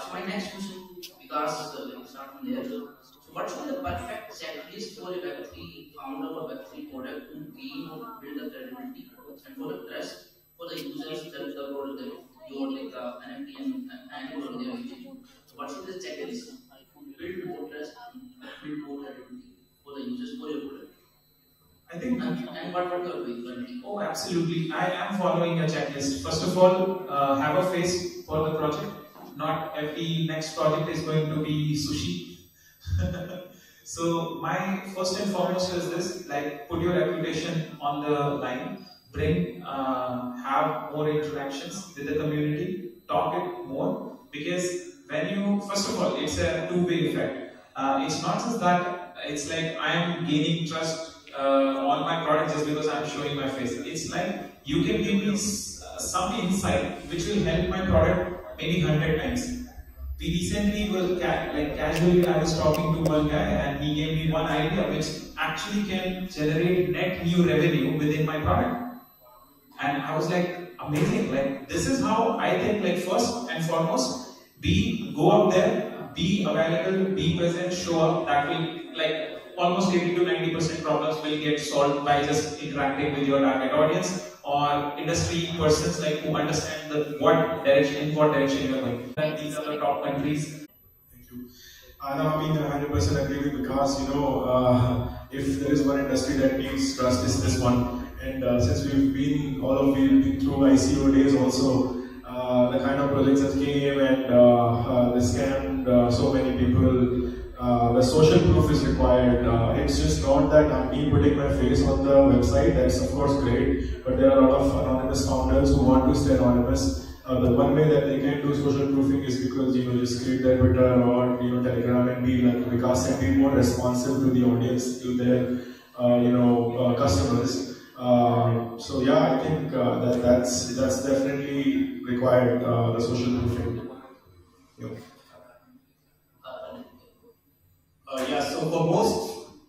So my next question, because we'll start from there. So what should be the perfect checklist for a Web3 founder or Web3 product to gain or build the credibility and for the trust for the users that the product that you like the NFT and product they are using? So what should be the checklist? Build more trust and build more credibility for the users for your product. I think, and what you are doing currently? Oh, absolutely. I am following a checklist. First of all, have a face for the project. Not every next project is going to be sushi. So my first and foremost is this: like put your reputation on the line. Have more interactions with the community. Talk it more, because when you, first of all, it's a two-way effect. It's not just that it's like I am gaining trust on my product just because I'm showing my face. It's like you can give me some insight which will help my product maybe 100 times. We recently were casually I was talking to one guy and he gave me one idea which actually can generate net new revenue within my product. And I was like, amazing, like this is how I think, like first and foremost, go out there, be available, be present, show up. That will, like, almost 80 to 90% problems will get solved by just interacting with your target audience or industry persons like who understand in what direction you are going. And these are the top countries. Thank you. I 100% agree with Vikas. If there is one industry that needs trust, is this one. And since we've been through ICO days also, the kind of projects that came and they scammed so many people. the social proof is required. It's just not that I'm me putting my face on the website. That's of course great, but there are a lot of anonymous founders who want to stay anonymous. The one way that they can do social proofing is because just create their Twitter or Telegram and be like Vikas and be more responsive to the audience, to their customers. So yeah, I think that's definitely required, the social proofing. Yeah. Yeah, so for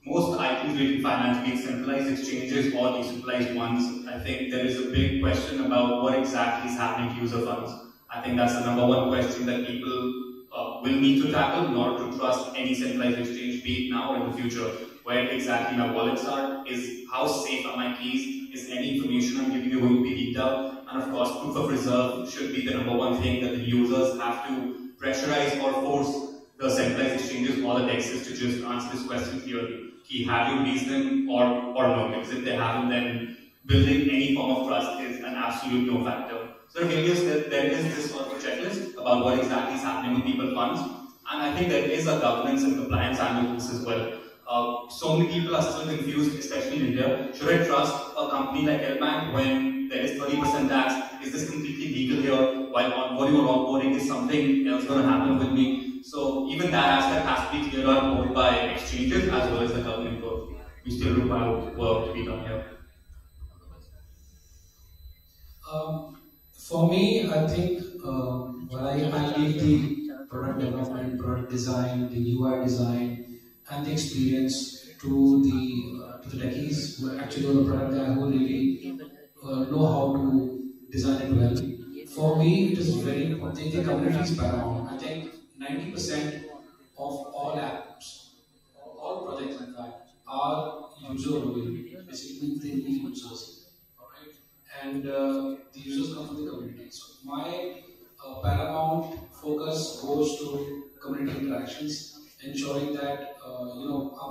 most items related to finance, be it centralized exchanges or decentralized ones, I think there is a big question about what exactly is happening to user funds. I think that's the number one question that people will need to tackle in order to trust any centralized exchange, be it now or in the future. Where exactly my wallets are, is how safe are my keys, is any information I'm giving you going to be leaked out, and of course proof of reserve should be the number one thing that the users have to pressurize or force the centralized exchanges or the DEXs to just answer this question clearly. Have you leased them or no? Because if they haven't, then building any form of trust is an absolute no factor. So there is this sort of a checklist about what exactly is happening with people funds, and I think there is a governance and compliance angle to this as well. So many people are still confused, especially in India. Should I trust a company like L-Bank when there is 30% tax? Is this completely legal here? While onboarding or offboarding, is something else going to happen with me? So even that aspect has to be cleared out both by exchanges as well as the government work. We still require work to be done here. For me, I think I leave the product development, product design, the UI design, and the experience to the techies who are actually on the product guy who really know how to design it well. For me, it is very important. The community is paramount. I think 90% of all apps, all projects in fact, are user-oriented. Basically, they need users. Alright? And the users come from the community. So my paramount focus goes to community interactions, ensuring that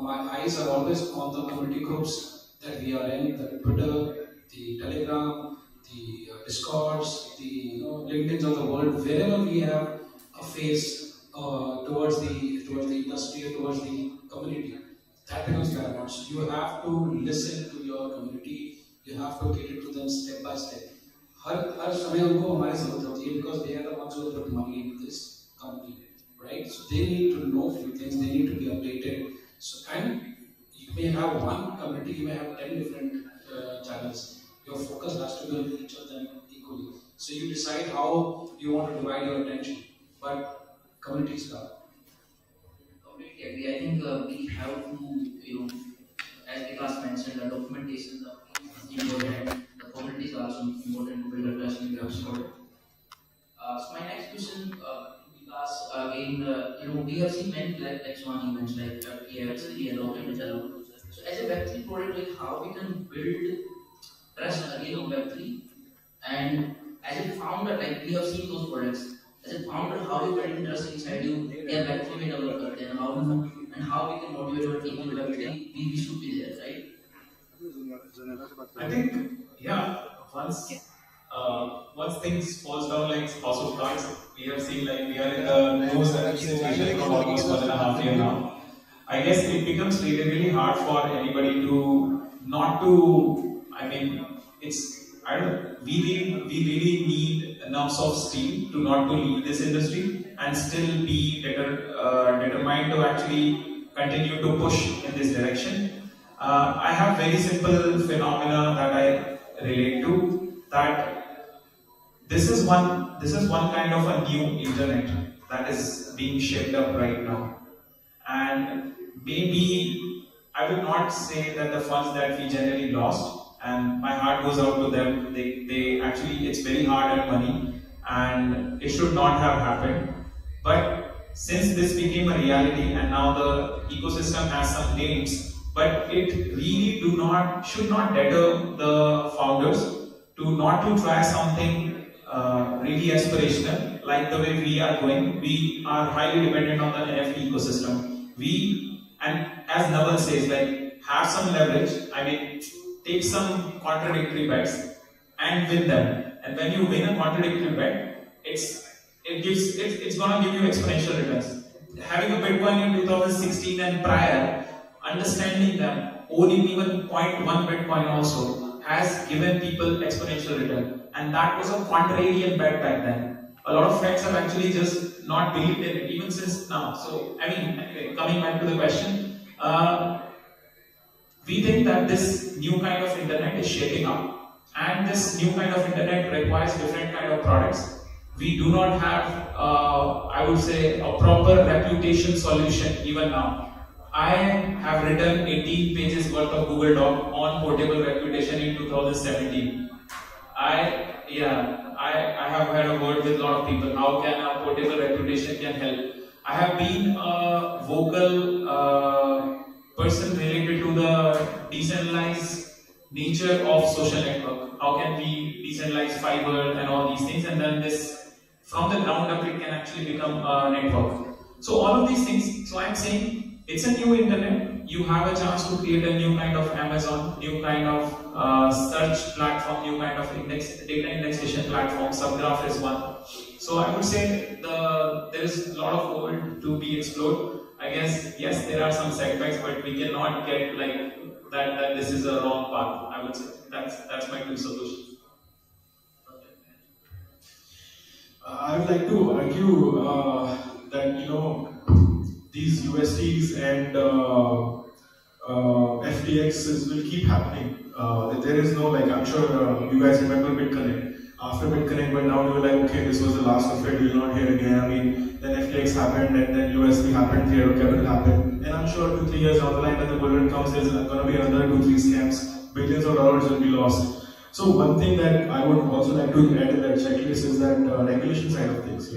my eyes are always on the community groups that we are in, the Twitter, the Telegram, the Discords, the LinkedIn's of the world, wherever we have a face towards the industry or towards the community. That becomes paramount. So you have to listen to your community. You have to cater to them step by step. हर समय उनको हमारी जरूरत होती है because they are the ones who put money into this company, right? So they need to know few things. They need to be updated. So and you may have one community, you may have 10 different channels. Your focus has to be on each of them equally. So you decide how you want to divide your attention. But communities are. Completely agree. I think we have to, as Vikas mentioned, the documentation is important. The community is also important to build a trust in the episode. So my next question, Vikas, again, we have seen many black swan events like KFC and Blockopedia. So as a Web3 product, like how we can build trust again on Web3, and as a founder, like we have seen those products. As a founder, how you build trust inside you? They are Web3 developer, then how we can motivate our team in Web3? We should be there, right? I think, yeah, once things falls down like house of cards, we have seen like we are in the news situation for almost 1.5 years now. I guess it becomes really, really hard for anybody to not to. I mean, we really need enough of steam to not to leave this industry and still be determined to actually continue to push in this direction. I have very simple phenomena that I relate to, that this is one kind of a new internet that is being shaped up right now, and maybe I would not say that the funds that we generally lost, and my heart goes out to them. They actually, it's very hard-earned money, and it should not have happened. But since this became a reality, and now the ecosystem has some names, but it really should not deter the founders to not to try something really aspirational, like the way we are going. We are highly dependent on the NFT ecosystem. And as Naval says, like, have some leverage. I mean, take some contradictory bets and win them. And when you win a contradictory bet, it's gonna give you exponential returns. having a Bitcoin in 2016 and prior, understanding them, owning even zero point 0.1 Bitcoin also has given people exponential return, and that was a contrarian bet back then. A lot of friends have actually just not believed in it even since now. So, I mean, anyway, coming back to the question, we think that this new kind of internet is shaping up, and this new kind of internet requires different kind of products. We do not have, I would say, a proper reputation solution even now. I have written 18 pages worth of Google Doc on portable reputation in 2017. I have had a word with a lot of people. How can a portable reputation can help? I have been a vocal person related to the decentralized nature of social network. How can we decentralize fiber and all these things, and then this from the ground up it can actually become a network. So all of these things. So I'm saying it's a new internet. You have a chance to create a new kind of Amazon, new kind of search platform, new kind of data indexation platform. Subgraph is one. So I would say there is a lot of world to be explored. I guess yes, there are some setbacks, but we cannot get like that this is a wrong path. I would say that's my two solutions. I would like to argue that these USDs and FTXs will keep happening. There is no I'm sure you guys remember BitConnect. After BitConnect went down, we were like, okay, this was the last of it. We'll not hear again. I mean, then FTX happened, and then USD happened, Theater Capital happened, and I'm sure 2-3 years down the line, when the bull run comes, there's going to be another 2-3 scams. Billions of dollars will be lost. So one thing that I would also like to add in that checklist is that regulation side of things,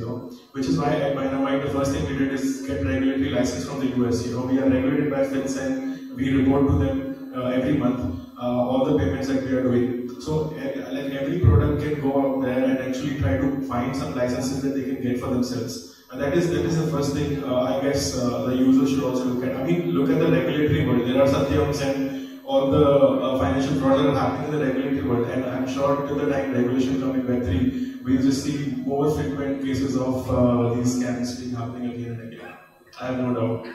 which is why at Dynamite the first thing we did is get regulatory license from the US. We are regulated by FinCEN, we report to them every month all the payments that we are doing. So every product can go out there and actually try to find some licenses that they can get for themselves. And that is the first thing I guess the user should also look at. I mean, look at the regulatory world. There are Satyams and all the financial frauds that are happening in the regulatory world, and I'm sure till the time regulation comes in Web3, we'll just see more frequent cases of these scams being happening again and again. I have no doubt.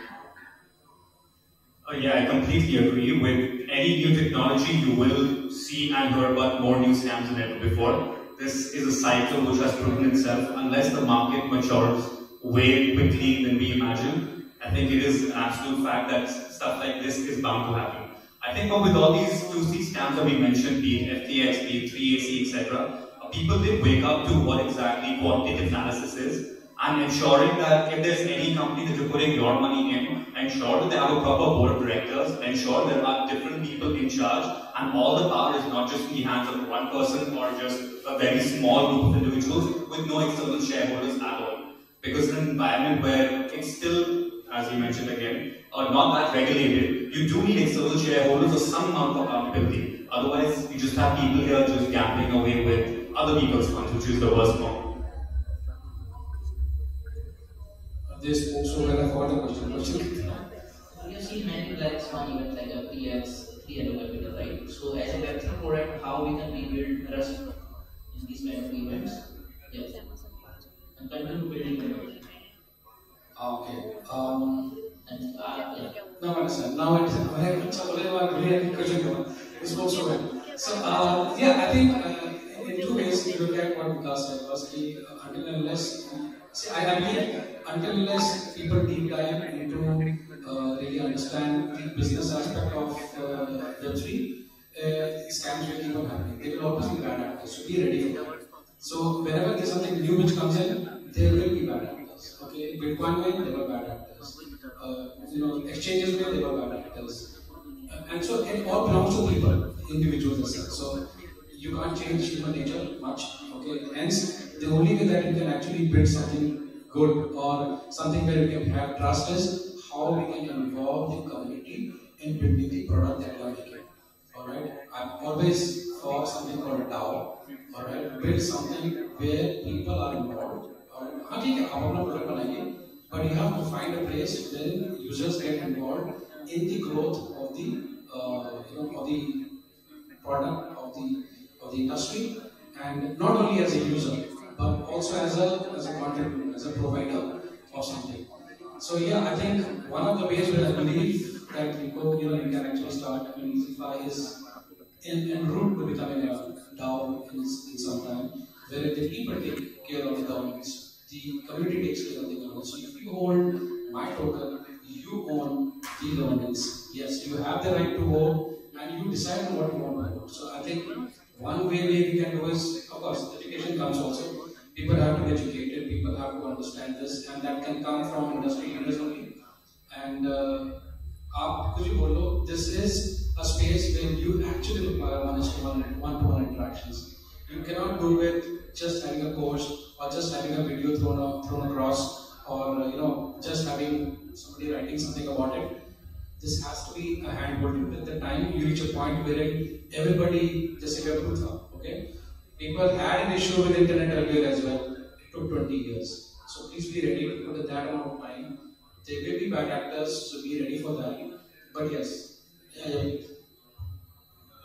Yeah, I completely agree. With any new technology, you will see and hear about more new scams than ever before. This is a cycle which has proven itself. Unless the market matures way quickly than we imagine, I think it is an absolute fact that stuff like this is bound to happen. I think with all these 2C scams that we mentioned, be it FTX, be it 3AC, etc., people did wake up to what exactly quantitative analysis is, and ensuring that if there's any company that you're putting your money in, ensure that they have a proper board of directors, ensure there are different people in charge, and all the power is not just in the hands of one person or just a very small group of individuals with no external shareholders at all. Because in an environment where it's still, as you mentioned again, not that regulated, you do need external shareholders or some amount of accountability. Otherwise, you just have people here just gambling away with other people's funds, which is the worst form. They spoke so well, I forgot the question. We have seen many black swan events like FTX, Capital, right? So, as a Web3 product, how we can rebuild trust in these kind of events? Yes. And continue building the Okay. and yeah. Now I understand. Now I understand. You spoke so well. So, yeah, I think in two ways you look at what Vikas said. Firstly, until and unless, I believe, until and unless people deep dive into really understand the business aspect of Web3, scams will keep on happening. They will always be bad actors. So be ready for that. So whenever there's something new which comes in, there will be bad actors. Okay, Bitcoin way, there were bad actors. Exchanges way, there were bad actors. And so it all belongs to people, individuals as such. So you can't change human nature much. Okay, hence the only way that you can actually build something good or something where you can have trust is how we can involve the community in building the product that we are making. Alright, I'm always for something called a DAO. Alright, build something where people are involved. But you have to find a place where users get involved in the growth of the of the product of the industry, and not only as a user but also as a contributor, as a provider of something. So yeah, I think one of the ways where I believe that you can actually start Easify is en route to becoming a DAO in some time, where the people take care of the governance, the community takes care of the governance. So if you hold my token, you own the governance. Yes, you have the right to vote, and you decide on what you want to vote. So I think one way we can do is, of course, education comes also. People have to be educated, people have to understand this, and that can come from industry leaders only. And आप कुछ भी बोलो, this is a space where you actually require one-to-one interactions. You cannot do it just having a course or just having a video thrown across, or just having somebody writing something about it. This has to be a handhold. At the time you reach a point wherein everybody just say okay. People had an issue with internet earlier as well. It took 20 years. So please be ready to put that amount of time. There will be bad actors, so be ready for that. But yes, yeah.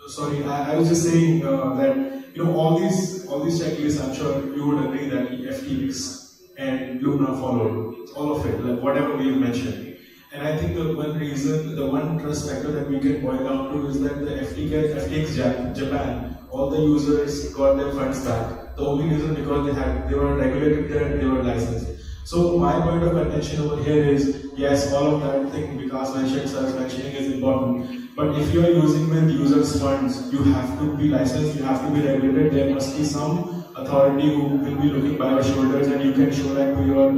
Sorry, I was just saying that all these checklists. I'm sure you would agree that FTX and Luna followed all of it, like whatever we mentioned. And I think the one trust factor that we can point out to is that the FTX Japan, all the users got their funds back. The only reason because they were regulated there, they were licensed. So my point of contention over here is, yes, all of that thing Vikas mentioned, Sir mentioning is important. But if you are using with users' funds, you have to be licensed, you have to be regulated. There must be some authority who will be looking by your shoulders, and you can show that to your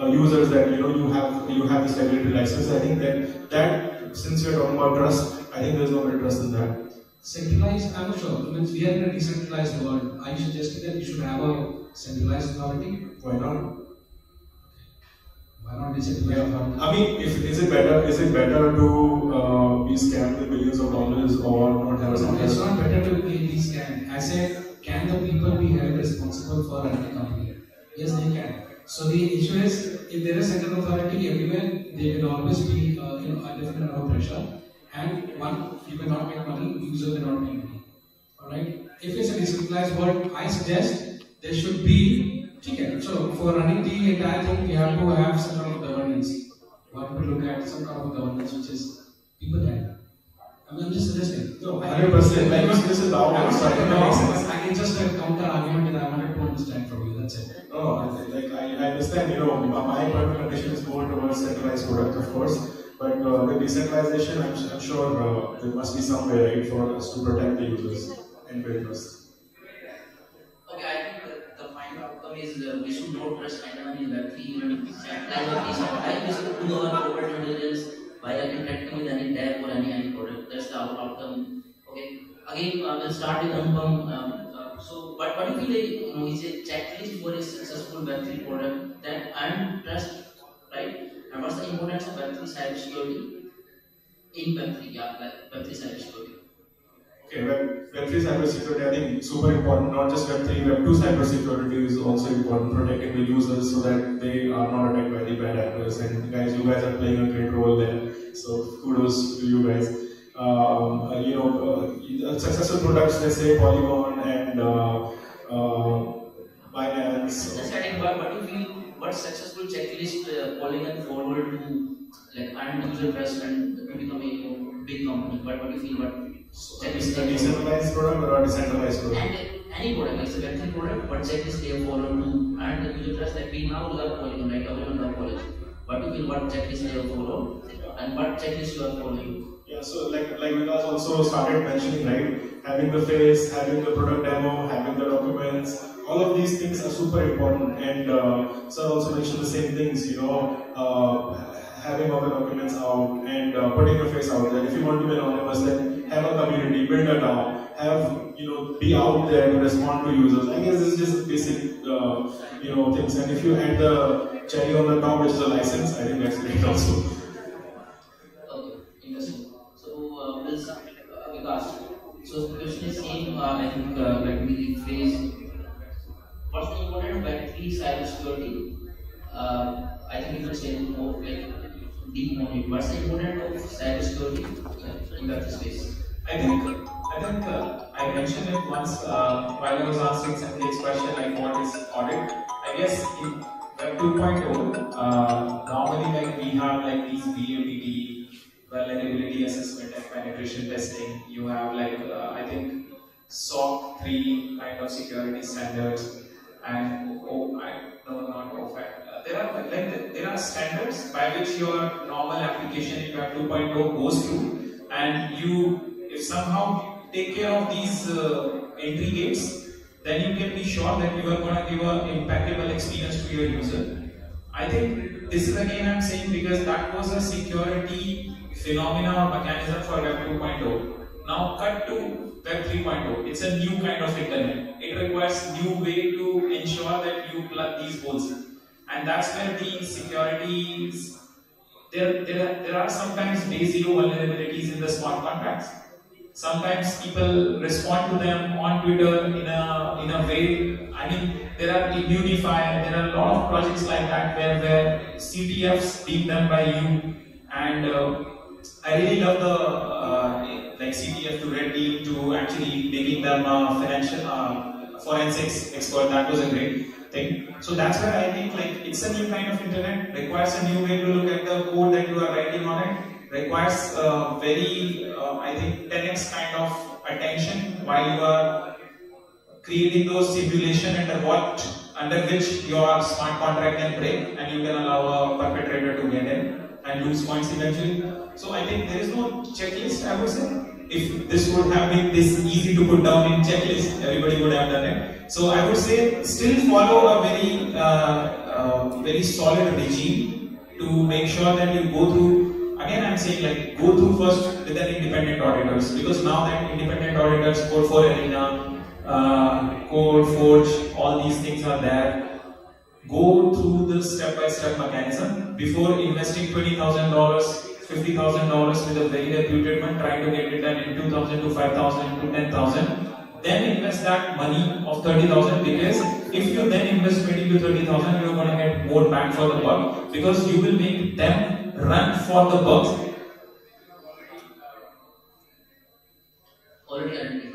users that you have this regulatory license. I think that since we are talking about trust, I think there's no better trust than that. Centralized, I'm not sure. We are in a decentralized world. Are you suggesting that we should have a centralized authority? Why not? Why not decentralized authority? I mean, is it better to be scammed with billions of dollars or not have a centralized? It's not better to be scammed. I said, can the people be held responsible for running the company? Yes, they can. So the issue is, if there is central authority everywhere, there will always be a different amount of pressure. And one, you cannot make money, user cannot make money. Alright? If it's a decentralized world, I suggest there should be chicken. So for running the entire thing, we have to have some kind of governance. We have to look at some kind of governance which is people led. I'm just suggesting. No, 100%. Like this is how I can just counter argument and I wanted to understand from you. That's it. No, I understand. My point of condition is more towards centralized product, of course. But with decentralization, I'm sure there must be some way, right, for us to protect the users and build trust. Okay, I think the final outcome is we should not trust anyone in Web3 even sometimes we should do our over diligence while interacting with any dev or any product. That's the outcome. Okay. Again, we'll start with Anupam. So, what do you feel like is a checklist for a successful Web3 product that earn trust, right? And what's the importance of Web3 cybersecurity in Web3? Yeah, like Web3 cybersecurity. Okay, Web3 cybersecurity, I think super important. Not just Web3, Web2 cybersecurity is also important, protecting the users so that they are not attacked by the bad actors. And guys, you guys are playing a great role there. So kudos to you guys. Successful products, let's say Polygon and Binance. Just adding, what do you feel? What successful checklist Polygon forward to like earn user trust and to become a big company? What do you feel? What checklist? A decentralized product or a decentralized product? And any product, like it's a Web3 product, what checklist they have followed to earn the user trust? Like we now love Polygon, right? Everyone love Polygon. What do you feel? What checklist they have followed, and what checklist you are following? Yeah, so like Vikas also started mentioning, right? Having the face, having the product demo, having the documents, all of these things are super important. And Sir also mentioned the same things, having all the documents out and putting your face out there. If you want to be anonymous, then have a community, build a DAO, be out there to respond to users. I guess this is just basic, things. And if you add the cherry on the top, which is a license, I think that's great also. Okay, interesting. So, Vikas. So the question is same. I think let me rephrase. What's the importance of Web3 cybersecurity? I think you can say more like deep on it. What's the importance of cybersecurity in Web3 space? I think I mentioned it once while I was answering Sanjay's question, like what is audit. I guess in Web 2.0, normally like we have like these VATT, vulnerability assessment and penetration testing. You have like I think SOC 3 kind of security standards, and no, not OFAC. There are standards by which your normal application in Web 2.0 goes through, and if somehow you take care of these entry gates, then you can be sure that you are going to give an impeccable experience to your user. I think this is again I'm saying because that was a security phenomena or mechanism for Web 2.0. Now cut to Web 3.0. It's a new kind of internet. It requires new way to ensure that you plug these holes. And that's where the securities, there are sometimes day zero vulnerabilities in the smart contracts. Sometimes people respond to them on Twitter in a way. I mean, there are Immunify, there are a lot of projects like that where CTFs being done by you, and I really love the like CTF to red team to actually making them financial forensics expert. That was a great thing. So that's where I think like it's a new kind of internet, requires a new way to look at the code that you are writing on it. Requires very, I think, 10x kind of attention while you are creating those simulation under which your smart contract can break, and you can allow a perpetrator to get in and lose points eventually. So I think there is no checklist, I would say. If this would have been this easy to put down in checklist, everybody would have done it. So I would say still follow a very solid regime to make sure that you go through. Again, I'm saying like go through first with an independent auditors, because now that independent auditors, Code for Arena, Code Forge, all these things are there. Go through the step-by-step mechanism before investing $20,000, $50,000 with a very reputed one, trying to get it done in 2,000 to 5,000 to 10,000. Then invest that money of 30,000, because if you then invest 20 to 30,000, you're going to get more bang for the buck, because you will make them run for the bugs. Already identified.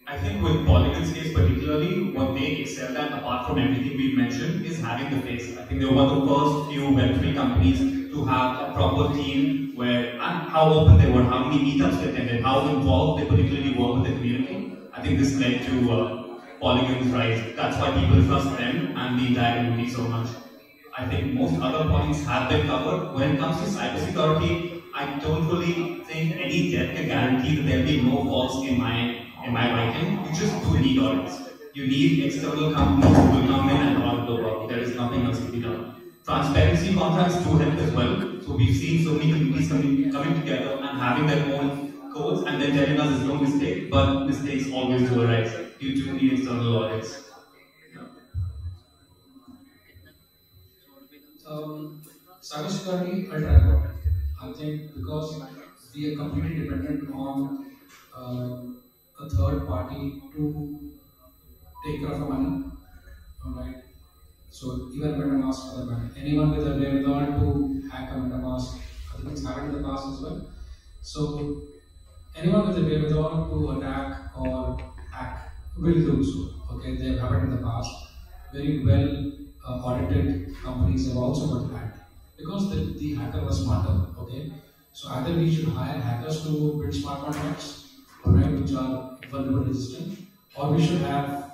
I think with Polygon's case particularly, what they excelled at, apart from everything we've mentioned, is having the face. I think they were one of the first few Web3 companies to have a proper team and how open they were, how many meetups they attended, how involved they particularly were with the community. I think this led to Polygon's rise. That's why people trust them and the entire community so much. I think most other points have been covered. When it comes to cybersecurity, I don't really think any dev can guarantee that there'll be no faults in my writing. You just do need audits. You need external companies who will come in and audit the work. There is nothing else to be done. Transparency contracts do help as well. So we've seen so many communities coming together and having their own codes and then telling us there's no mistake, but mistakes always do arise due to the external audits. Cybersecurity ultra important. I think because we are completely dependent on a third party to take care of our money. Alright. So even MetaMask for the bank. Anyone with a wherewithal to hack a MetaMask, other things happened in the past as well. So anyone with a wherewithal to attack or hack will do so. Okay, they have happened in the past. Very well audited companies have also got hacked because the hacker was smarter. Okay, so either we should hire hackers to build smart contracts, alright, which are vulnerable resistant, or we should have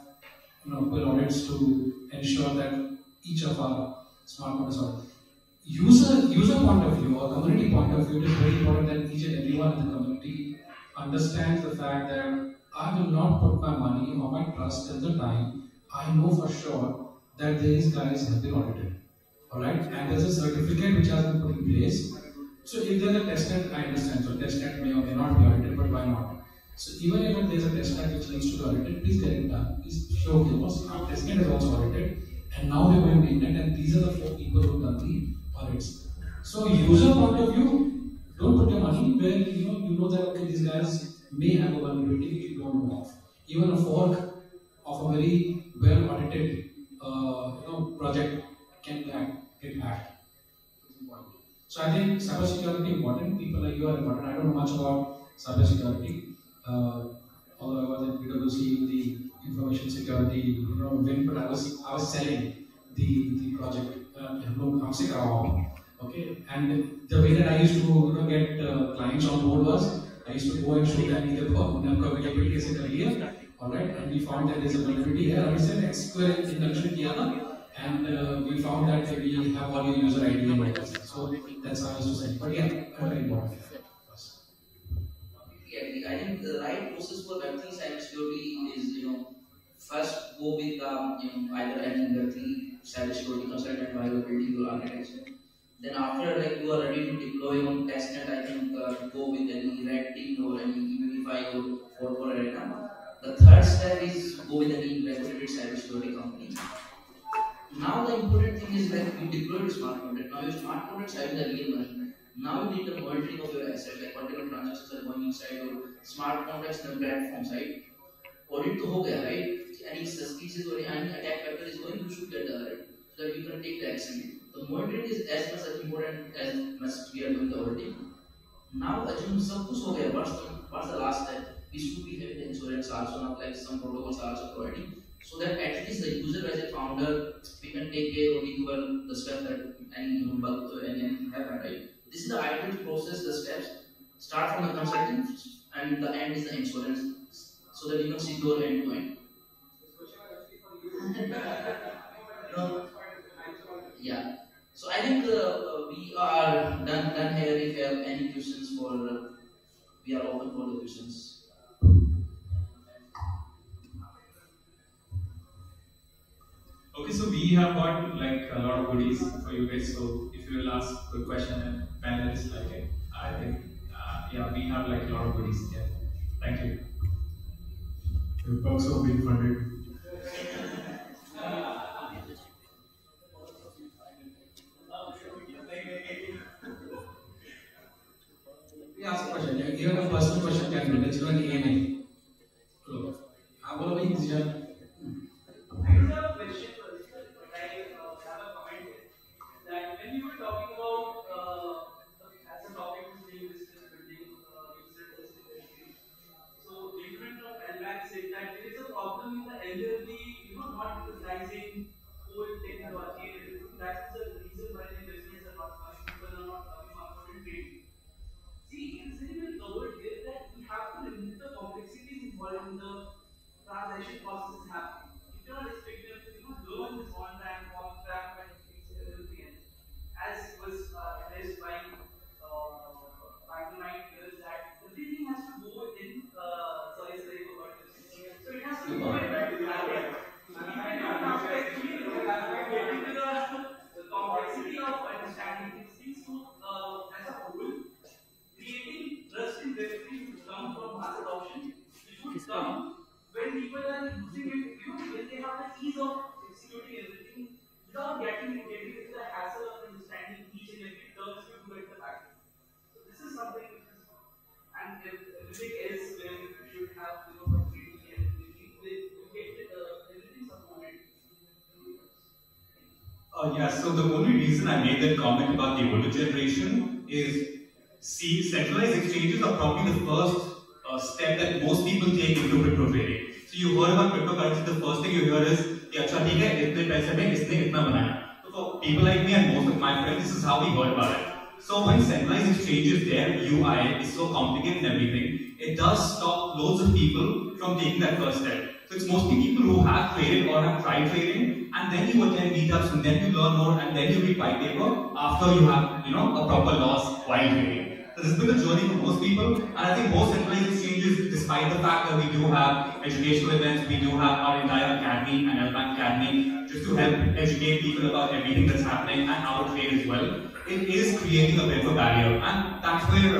well audits to ensure that each of our smart contracts are user point of view or community point of view. It is very important that each and everyone in the community understands the fact that I will not put my money or my trust till the time I know for sure that these guys have been audited. Alright, and there's a certificate which has been put in place. So if there's a testnet, I understand. So testnet may or may not be audited, but why not? So even if there's a testnet which needs to be audited, please get it done. Please show us our testnet is also audited, and now we're going to internet, and these are the 4 people who've done the audits. So user point of view, don't put your money where you know that okay, these guys may have a vulnerability which you don't know of. Even a fork of a very well audited project can get hacked. So I think cybersecurity important. People like you are important. I don't know much about cybersecurity. Although I was at PwC, the information security, wing, but I was selling the project. हमसे कराओ, okay. And the way that I used to get clients on board was I used to go and show them either availability कैसे कर लिया, all right. And we found that there's a vulnerability here. And we said SQL injection किया ना. And we found that we have all your user ID and all that. So that's how I used to say. But yeah, very important. Yeah, I think the right process for Web3 cybersecurity is, first go with either any Web3 cybersecurity consultant while you're building your architecture. Then after like you are ready to deploy on testnet, I think go with any red team or any Unify or Arena. The third step is go with any regulated cybersecurity company. Now the important thing is like you deploy the smart contract. Now your smart contracts having the real money. Now you need the monitoring of your assets, like whatever transactions are going inside your smart contracts and the platforms, right? Audit to ho gaya, right? Any suspicious or any attack vector is going, you should get the alert so that you can take the action. The monitoring is as much as important as much we are doing the auditing. Now assume sab kuch ho gaya. What's the last step? We should be having the insurance also, not like some protocols are also providing. So that at least the user as a founder, we can take care of the steps that any bug and have, right? This is the ideal process, the steps. Start from the consulting and the end is the insurance. So that you can secure end to end. Yeah. So I think we are done here. If you have any questions we are open for the questions. Okay, so we have got like a lot of goodies for you guys. So if you will ask a question and panelists like it, I think we have like a lot of goodies. Yeah, thank you. The perks of being funded. We ask a question. Even a personal question can be. Let's do an AMA. I will be easier. I just have a question first, but I have a comment that when you were talking about as a topic is being business building, user test industry. So the implement of LBAC said that there is a problem in the elderly, not utilizing old technology and everything. That's the reason why the investments are not coming, people are not coming on for trade. See, it is very well covered here that we have to remove the complexities involved in the transaction process happening. You cannot expect them to learn this on-ramp, off-ramp, and everything else. As was addressed by the 9 years, that everything has to go in. Sorry, about this. So it has to go in that area. Even after actually getting to the complexity of understanding these things, as a whole, creating trust in Web3 would come from mass adoption, which would come when people are using it, when they have the ease of executing everything without getting into the hassle of understanding each and every terms you do at the back. So this is something which is, and everything else where you should have complexity and everything, you get everything supported. Yeah, so the only reason I made that comment about the older generation is, see, centralized exchanges are probably the first step that most people take into crypto trading. So you heard about cryptocurrency, the first thing you hear is, "Acha, theek hai, itne paise mein isne itna banaya." So for people like me and most of my friends, this is how we heard about it. So when centralized exchange is there, UI is so complicated and everything, it does stop loads of people from taking that first step. So it's mostly people who have traded or have tried trading, and then you attend meetups, and then you learn more, and then you read white paper after you have, a proper loss while trading. So this has been a journey for most people, and I think most centralized exchanges, despite the fact that we do have educational events, we do have our entire academy and LBank Academy just to help educate people about everything that's happening and how to trade as well. It is creating a bit of a barrier, and that's where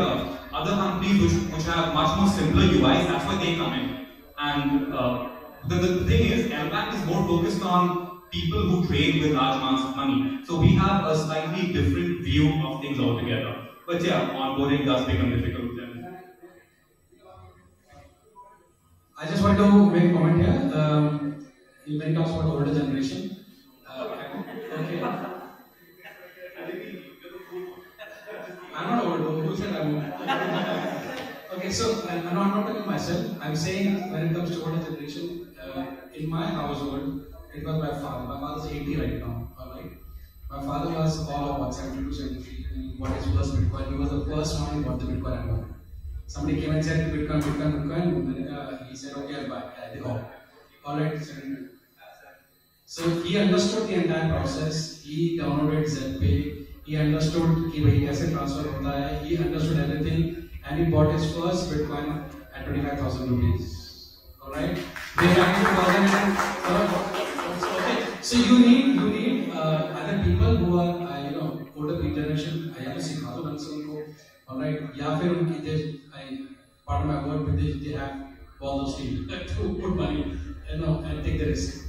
other companies which have much more simpler UIs, that's where they come in. And the thing is, LBank is more focused on people who trade with large amounts of money. So we have a slightly different view of things altogether. But yeah, onboarding does become difficult then. I just want to make a comment here. when it comes to the older generation. Okay. I'm not old. Who said I'm old? Okay, so I'm not talking about myself. I'm saying when it comes to older generation, in my household, it was my father. My father's 80 right now. Alright. My father was all about 72, 73. He bought his first Bitcoin. He was the first one who bought the Bitcoin at home. Somebody came and said Bitcoin, Bitcoin, Bitcoin. He said, okay, I'll buy. They go. Alright, so he understood the entire process. He downloaded Zepay. He understood कि भाई कैसे transfer होता है. He understood everything, and he bought his first Bitcoin at 25,000 rupees. All right. They back in 2000. Okay. So you need other people who are older generation. I have to see how to answer you. All right. या फिर उनकी part of my work with they have balls of steel to put money, and take the risk.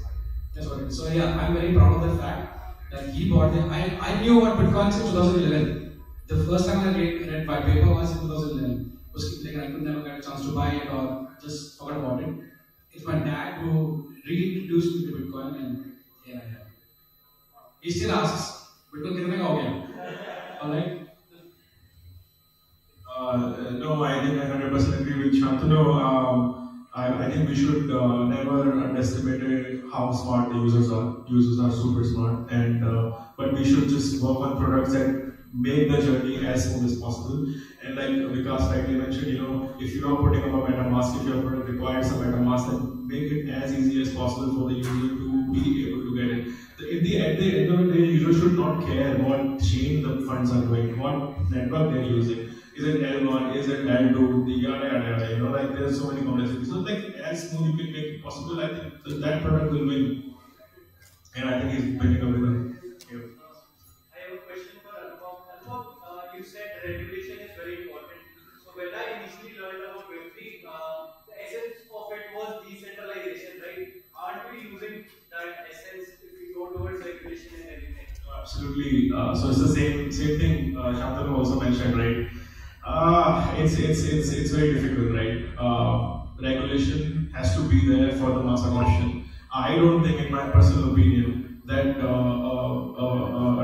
That's what it is. So yeah, I'm very proud of the fact that he bought it. I knew about Bitcoin since 2011. The first time I read white paper was in 2011. I could never get a chance to buy it or just forgot about it. It's my dad who really introduced me to Bitcoin, and here I am. He still asks, Bitcoin कितने का हो गया? All right. No, I think I 100% agree with Shantanu. I think we should never underestimate how smart the users are. Users are super smart, and but we should just work on products that make the journey as smooth as possible. And like Vikas rightly mentioned, if you are putting up a MetaMask, if your product requires a MetaMask, then make it as easy as possible for the user to be able to get it. At the end of the day, user should not care what chain the funds are going, what network they're using. Is it L1? Is it L2? Yada yada yada. Like there's so many complexities. So like as smooth you can make it possible, I think that product will win. And I think he's winning a winner. Yeah. I have a question for Anupam. Anupam, you said regulation is very important. So when I initially learned about Web3, the essence of it was decentralization, right? Aren't we using that essence if we go towards regulation and everything? Absolutely. So it's the same thing Shantanu also mentioned, right? It's very difficult, right? Regulation has to be there for the mass adoption. I don't think, in my personal opinion, that a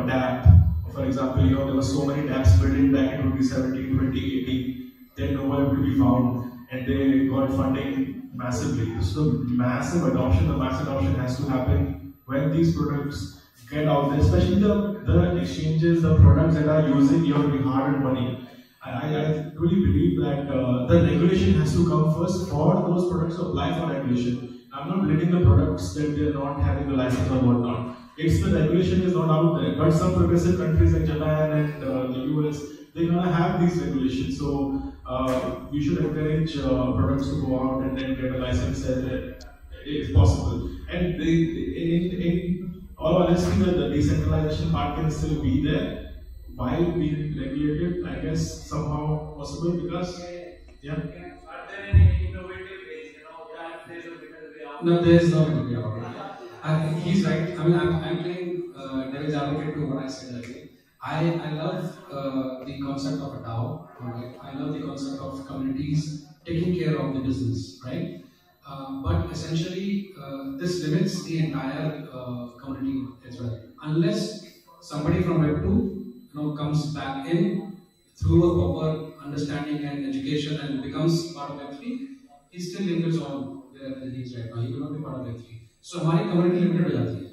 DApp, for example, there were so many dApps built in back in 2017, 2018, they're nowhere to be found, and they got funding massively. So massive adoption, the mass adoption has to happen when these products get out there, especially the exchanges, the products that are using your hard-earned money. I truly believe that the regulation has to come first for those products to apply for regulation. I'm not blaming the products that they're not having the license or whatnot. It's the regulation is not out there. But some progressive countries like Japan and the US, they're gonna have these regulations. So we should encourage products to go out and then get a license if possible. And in all honesty, the decentralization part can still be there. While being regulated, I guess somehow possible because, yeah. Are there any innovative ways, that there's a better way out? No, there's no way out. I think he's right. I mean, I'm playing devil's advocate to what I said earlier. I love the concept of a DAO. Right? I love the concept of communities taking care of the business, right? But essentially, this limits the entire community as well. Unless somebody from Web2 comes back in through a proper understanding and education and becomes part of Web3, he still lingers on where he is right now. He will not be part of Web3. So, हमारी community limited हो जाती है.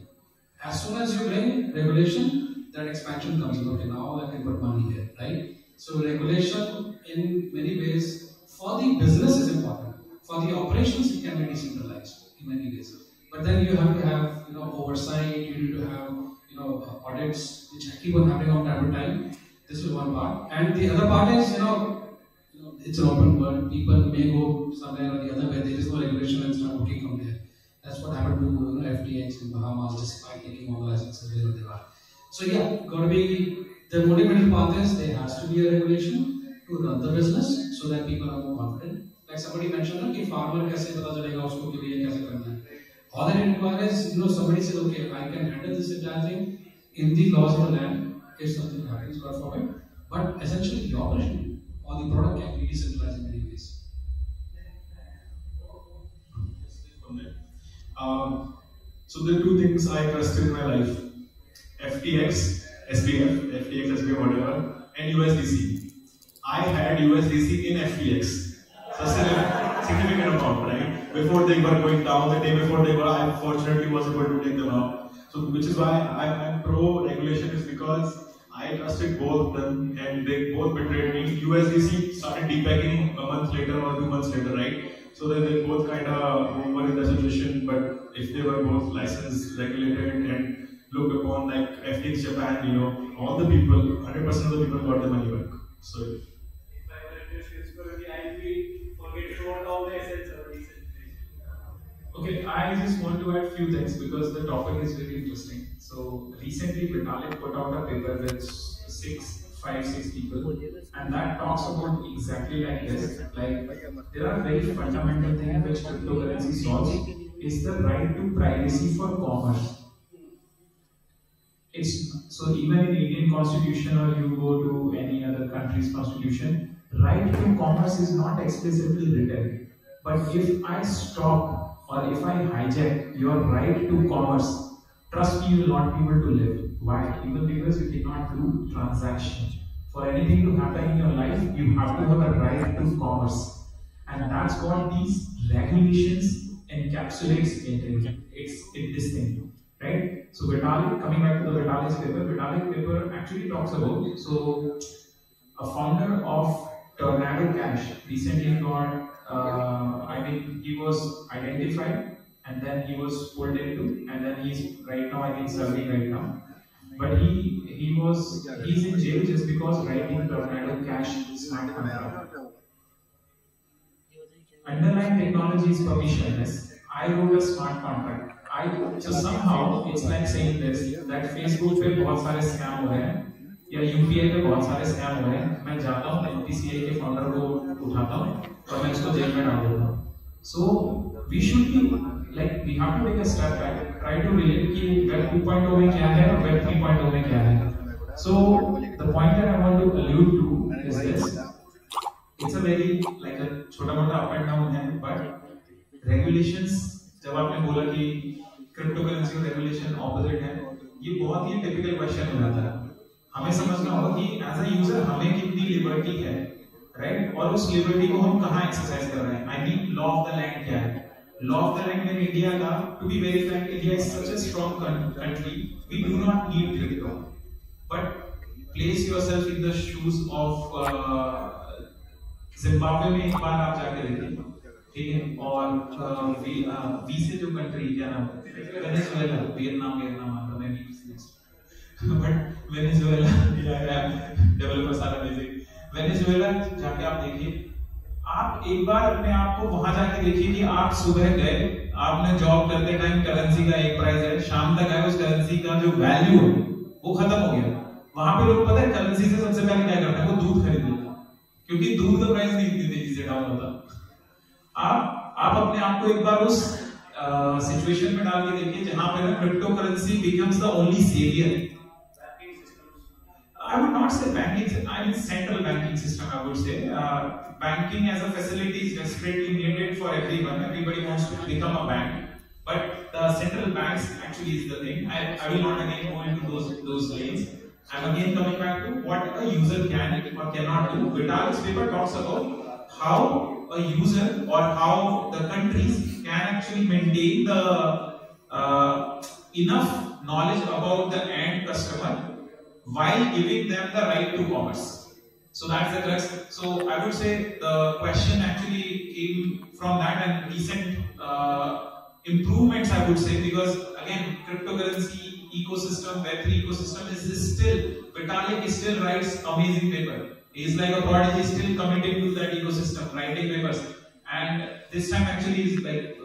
As soon as you bring regulation, that expansion comes in. Okay, now I can put money here, right? So, regulation in many ways for the business is important. For the operations, it can be decentralized in many ways. But then you have to have oversight. You need to have audits which keep on happening on time to time. This is one part, and the other part is it's an open world. People may go somewhere or the other where there is no regulation and start working from there. That's what happened to FTX in Bahamas, just by taking all the licenses where they are. So yeah, got to be the only middle path is there has to be a regulation to run the business so that people are more confident. Like somebody mentioned, कि farmer कैसे पता चलेगा उसको कि ये कैसे करना है. All that it requires, somebody says, okay, I can handle this entire thing in the laws of the land if something happens, God forbid. But essentially, the operation or the product can be decentralized in many ways. So the two things I trust in my life: FTX, SPF, whatever, and USDC. I had USDC in FTX. So significant amount, right? Before they were going down, the day before they were, I fortunately was able to take them out. So which is why I'm pro regulation, is because I trusted both them and they both betrayed me. USDC started depegging a month later or 2 months later, right? So then they both kind of were in the situation, but if they were both licensed, regulated, and looked upon like FTX Japan, all the people, 100% of the people got the money back. So If I were interested, I will forget about all the assets or recent. Okay, I just want to add few things because the topic is very interesting. So recently Vitalik put out a paper with six people, and that talks about exactly like this. Like there are very fundamental things which cryptocurrency solves is the right to privacy for commerce. It's so even in Indian constitution or you go to any other country's constitution, right to commerce is not explicitly written. But if I stop or if I hijack your right to commerce, trust me, you will not be able to live. Why? Even because you cannot do transaction. For anything to happen in your life, you have to have a right to commerce. And that's what these regulations encapsulates in this thing. Right? So Vitalik, coming back to the Vitalik paper actually talks about, so a founder of Tornado Cash recently got, he was identified and then he was pulled into, and then he's right now, I think, serving right now. But he's in jail just because writing Tornado Cash smart contract. Underlying technology is permissionless. I wrote a smart contract. So somehow it's like saying this that Facebook पे बहुत सारे scam हो रहे हैं या UPI पे बहुत सारे स्कैम हो रहे हैं, मैं जाता हूँ NPCI के फाउंडर को उठाता हूँ और मैं उसको जेल में डाल देता हूँ. So we should be like we have to take a step back, try to relate कि Web 2.0 में क्या है और Web 3.0 में क्या है. So the point that I want to allude to is this. It's a very like a छोटा मोटा up and down है, but regulations जब आपने बोला कि क्रिप्टो करेंसी और रेगुलेशन ऑपोजिट है, ये बहुत ही टिपिकल क्वेश्चन हो जाता है. हमें समझना होगा कि एज अ यूजर हमें कितनी लिबर्टी है, राइट? और उस लिबर्टी को हम कहाँ एक्सरसाइज कर रहे हैं. I mean law of the land क्या है? लॉ ऑफ द लैंड में इंडिया का, to be very frank, India is such a strong country, we do not need crypto. But place yourself in the shoes of Zimbabwe में एक बार आप जाके देखिए, ठीक है? और वी से जो कंट्री क्या नाम है, वेनेजुएला, वियतनाम आता मैं नहीं, बट वेनेजुएला या डेवलपर्स आर अमेजिंग. वेनेजुएला जाके आप देखिए, आप एक बार अपने आप को वहां जाके देखिए कि आप सुबह गए, आपने जॉब करते टाइम करेंसी का एक प्राइस है, शाम तक आए उस करेंसी का जो वैल्यू है वो खत्म हो गया. वहां पे लोग पता है करेंसी से सबसे पहले क्या करते हैं, वो दूध खरीद लेते हैं, क्योंकि दूध का प्राइस नहीं इतनी तेजी से डाउन होता. आप अपने आप को एक बार उस सिचुएशन में डाल के देखिए जहां पे ना crypto currency becomes the only savior. I would not say banking, I mean central banking system, I would say. Banking as a facility is desperately needed for everyone. Everybody wants to become a bank. But the central banks actually is the thing. I will not again go into those lanes. I'm again coming back to what a user can or cannot do. Vitalik's paper talks about how a user or how the countries can actually maintain the enough knowledge about the end customer while giving them the right to commerce. So that's the crux. So I would say the question actually came from that and recent improvements, I would say, because again cryptocurrency ecosystem, Web3 ecosystem is still, Vitalik still writes amazing paper. He's like a prodigy, still committed to that ecosystem, writing papers. And this time actually is like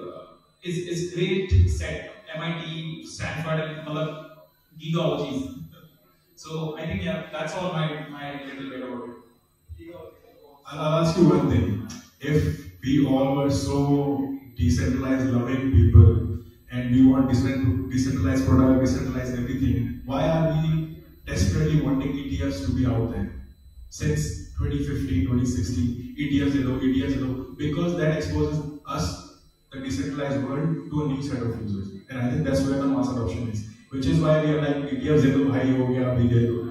is great Sept, MIT, Stanford, and giga OGs. So I think yeah, that's all my little bit about it. I'll ask you one thing. If we all were so decentralized loving people and we want decentralized product, decentralized everything, why are we desperately wanting ETFs to be out there? Since 2015, 2016, ETFs, because that exposes us, the decentralized decentralized world to a new set of users. And I think that's where the mass adoption is. Which is why we are like, ATF Zero Bhai ho gaya, abhi dekho.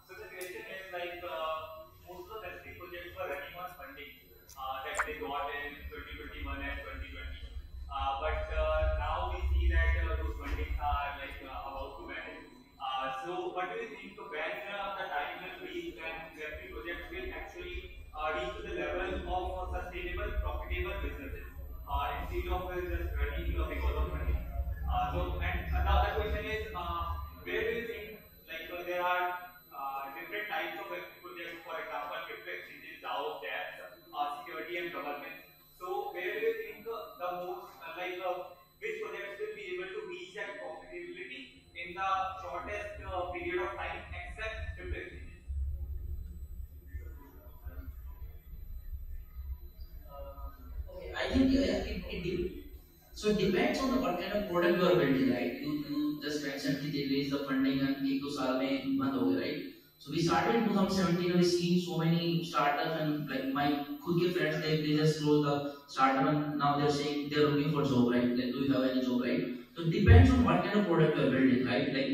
So the question is like most of the Web3 projects were running on funding that they got in 2021 and 2020. But now we see that those fundings are like about to vanish. So what do you think when the time will reach when Web3 projects will actually reach to the level of sustainable, profitable businesses instead of just running because of funding? And another question is, where do you think there are different types of projects, for example, crypto exchanges, DAOs, dApps, security and governance. So where do you think the most, which projects will be able to reach that profitability in the shortest period of time except crypto exchanges? Okay, I think so it depends on what kind of product you are building, right? You just mentioned that they raised the funding and एक दो साल में बंद हो गए, right? So we started in 2017 and we seen so many startups and like my खुद के friends they just closed the startup and now they're saying they're looking for job, right? Like do you have any job, right? So it depends on what kind of product you are building, right? Like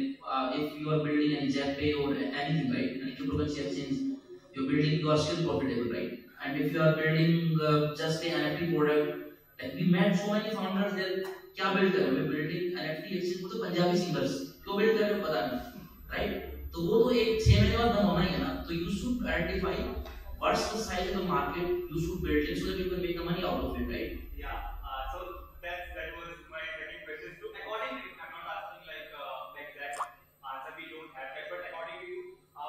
if you are building any JetPay or anything, right? And if you cryptocurrency exchange, you're building, you are still profitable, right? And if you are building just an NFT product, like we met so many founders there, क्या build कर रहे हो? Building NFT exchange वो तो Punjabi singers क्यों build कर रहे हो पता नहीं, right? तो वो तो एक 6 महीने बाद बंद होना ही है ना. तो you should identify what's the size of the market you should build it so that you can make the money out of it, right? Yeah. So that was my second question. So according to you, I'm not asking the exact answer. We don't have that. But according to you,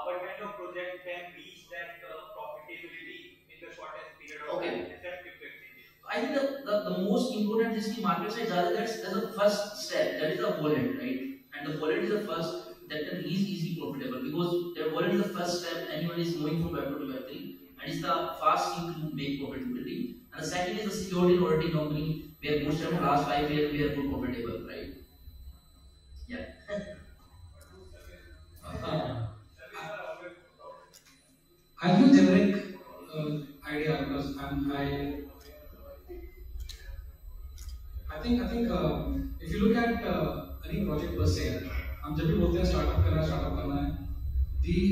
what kind of project can reach that profitability in the shortest period of Okay. time? Except crypto exchanges. I think the most important is the market size. That's the first step. That is the wallet, right? And the wallet is the first that can is easy profitable because the wallet is the first step. Anyone is moving from Web2 to Web3, and it's the fast thing to make profitability. And the second is the security and auditing company. We have boosted in the last 5 years. We are good profitable, right? Yeah. I'll give generic idea because I think if you look at any project per se, हम जब भी बोलते हैं startup करना है,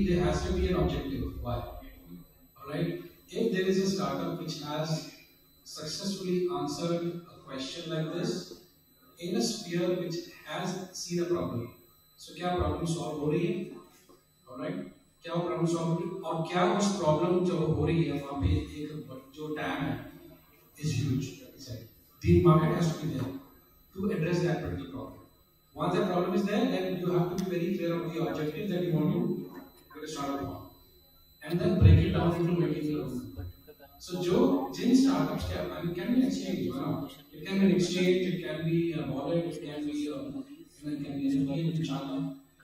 there has to be an objective. Why? Alright? If there is a startup which has successfully answered a question like this in a sphere which has seen a problem, so क्या problem solve हो रही है? Alright? क्या वो problem solve हो रही है और क्या उस प्रॉब्लम जब हो रही है वहाँ पे एक जो टैम है is huge. The market has to be there to address that particular problem. Once the problem is there, then you have to be very clear of the objective that you want to get a startup on, and then break it down into making your own. So, Jin startups can be an exchange, it can be an exchange, it can be a wallet, it can be an NFT in China.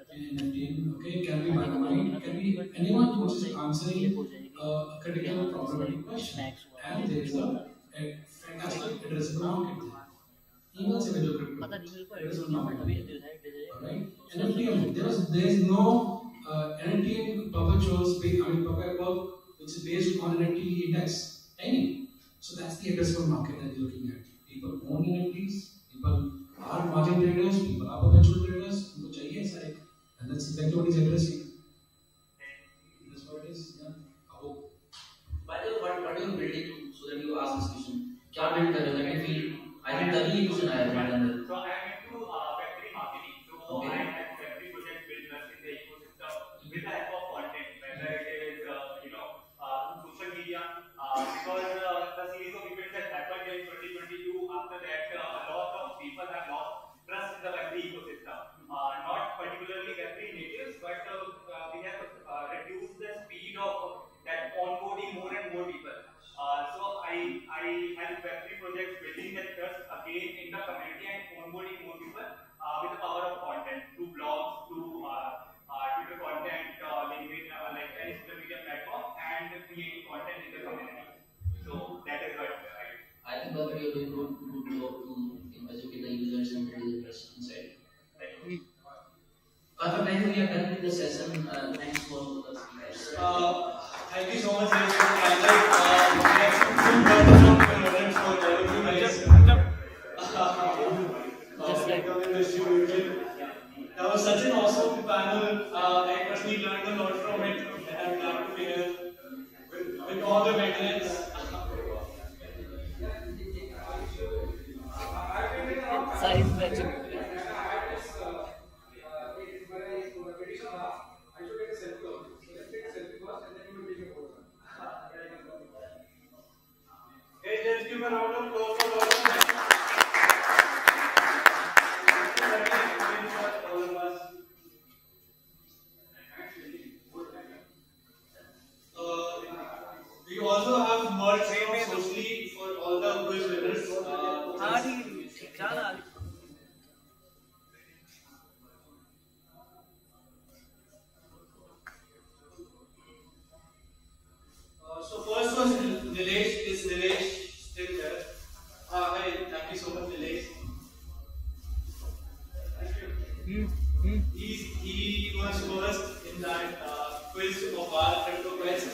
Okay, it can be Bitcoin, it can be anyone who is answering a critical problematic question, and there is a fantastic addressable market there. Even if you crypto, there is no market there. Alright? NFT, there is no NFT perpetual space, perpetual which is based on NFT index. Any. So that's the addressable market that you're looking at. People own NFTs, people are margin traders, people are perpetual traders, people चाहिए सारे. And that's exactly what he's addressing. That's what it is. Yeah. By the way, what are you building so that you ask this question? क्या build कर रहे हो? Let me feel. I think तभी ये question आया तुम्हारे अंदर. So I am into Web3 marketing. So Okay. I have Web3 project builders in the ecosystem with the help of content, whether it is social media, because the series of events that happened in 2022. After that, a lot of people have lost trust in the Web3 ecosystem. Not particularly Web3 natives, but we have reduced the speed of that onboarding more and more people. So I help Web3 projects building that trust again in the community and onboarding more people with the power of content through blogs, through Twitter content, LinkedIn, like any social media platform, and creating content in the community. So that is what I think that you're doing good job to educate the users and build the trust inside. Thank you. we are done with the session. Thanks for the speakers. Thank you so much, guys, for the That's some good words from your audience for all of you guys. That was such an awesome panel. I personally learned a lot from it, and I'm glad to be here with all the veterans. Hey, let's give a round of applause for all of them. All of us. We also have merch from socially for all the quiz winners. So first was Nilesh. Is Nilesh still there? Hi, thank you so much, Nilesh. He was first in that quiz of our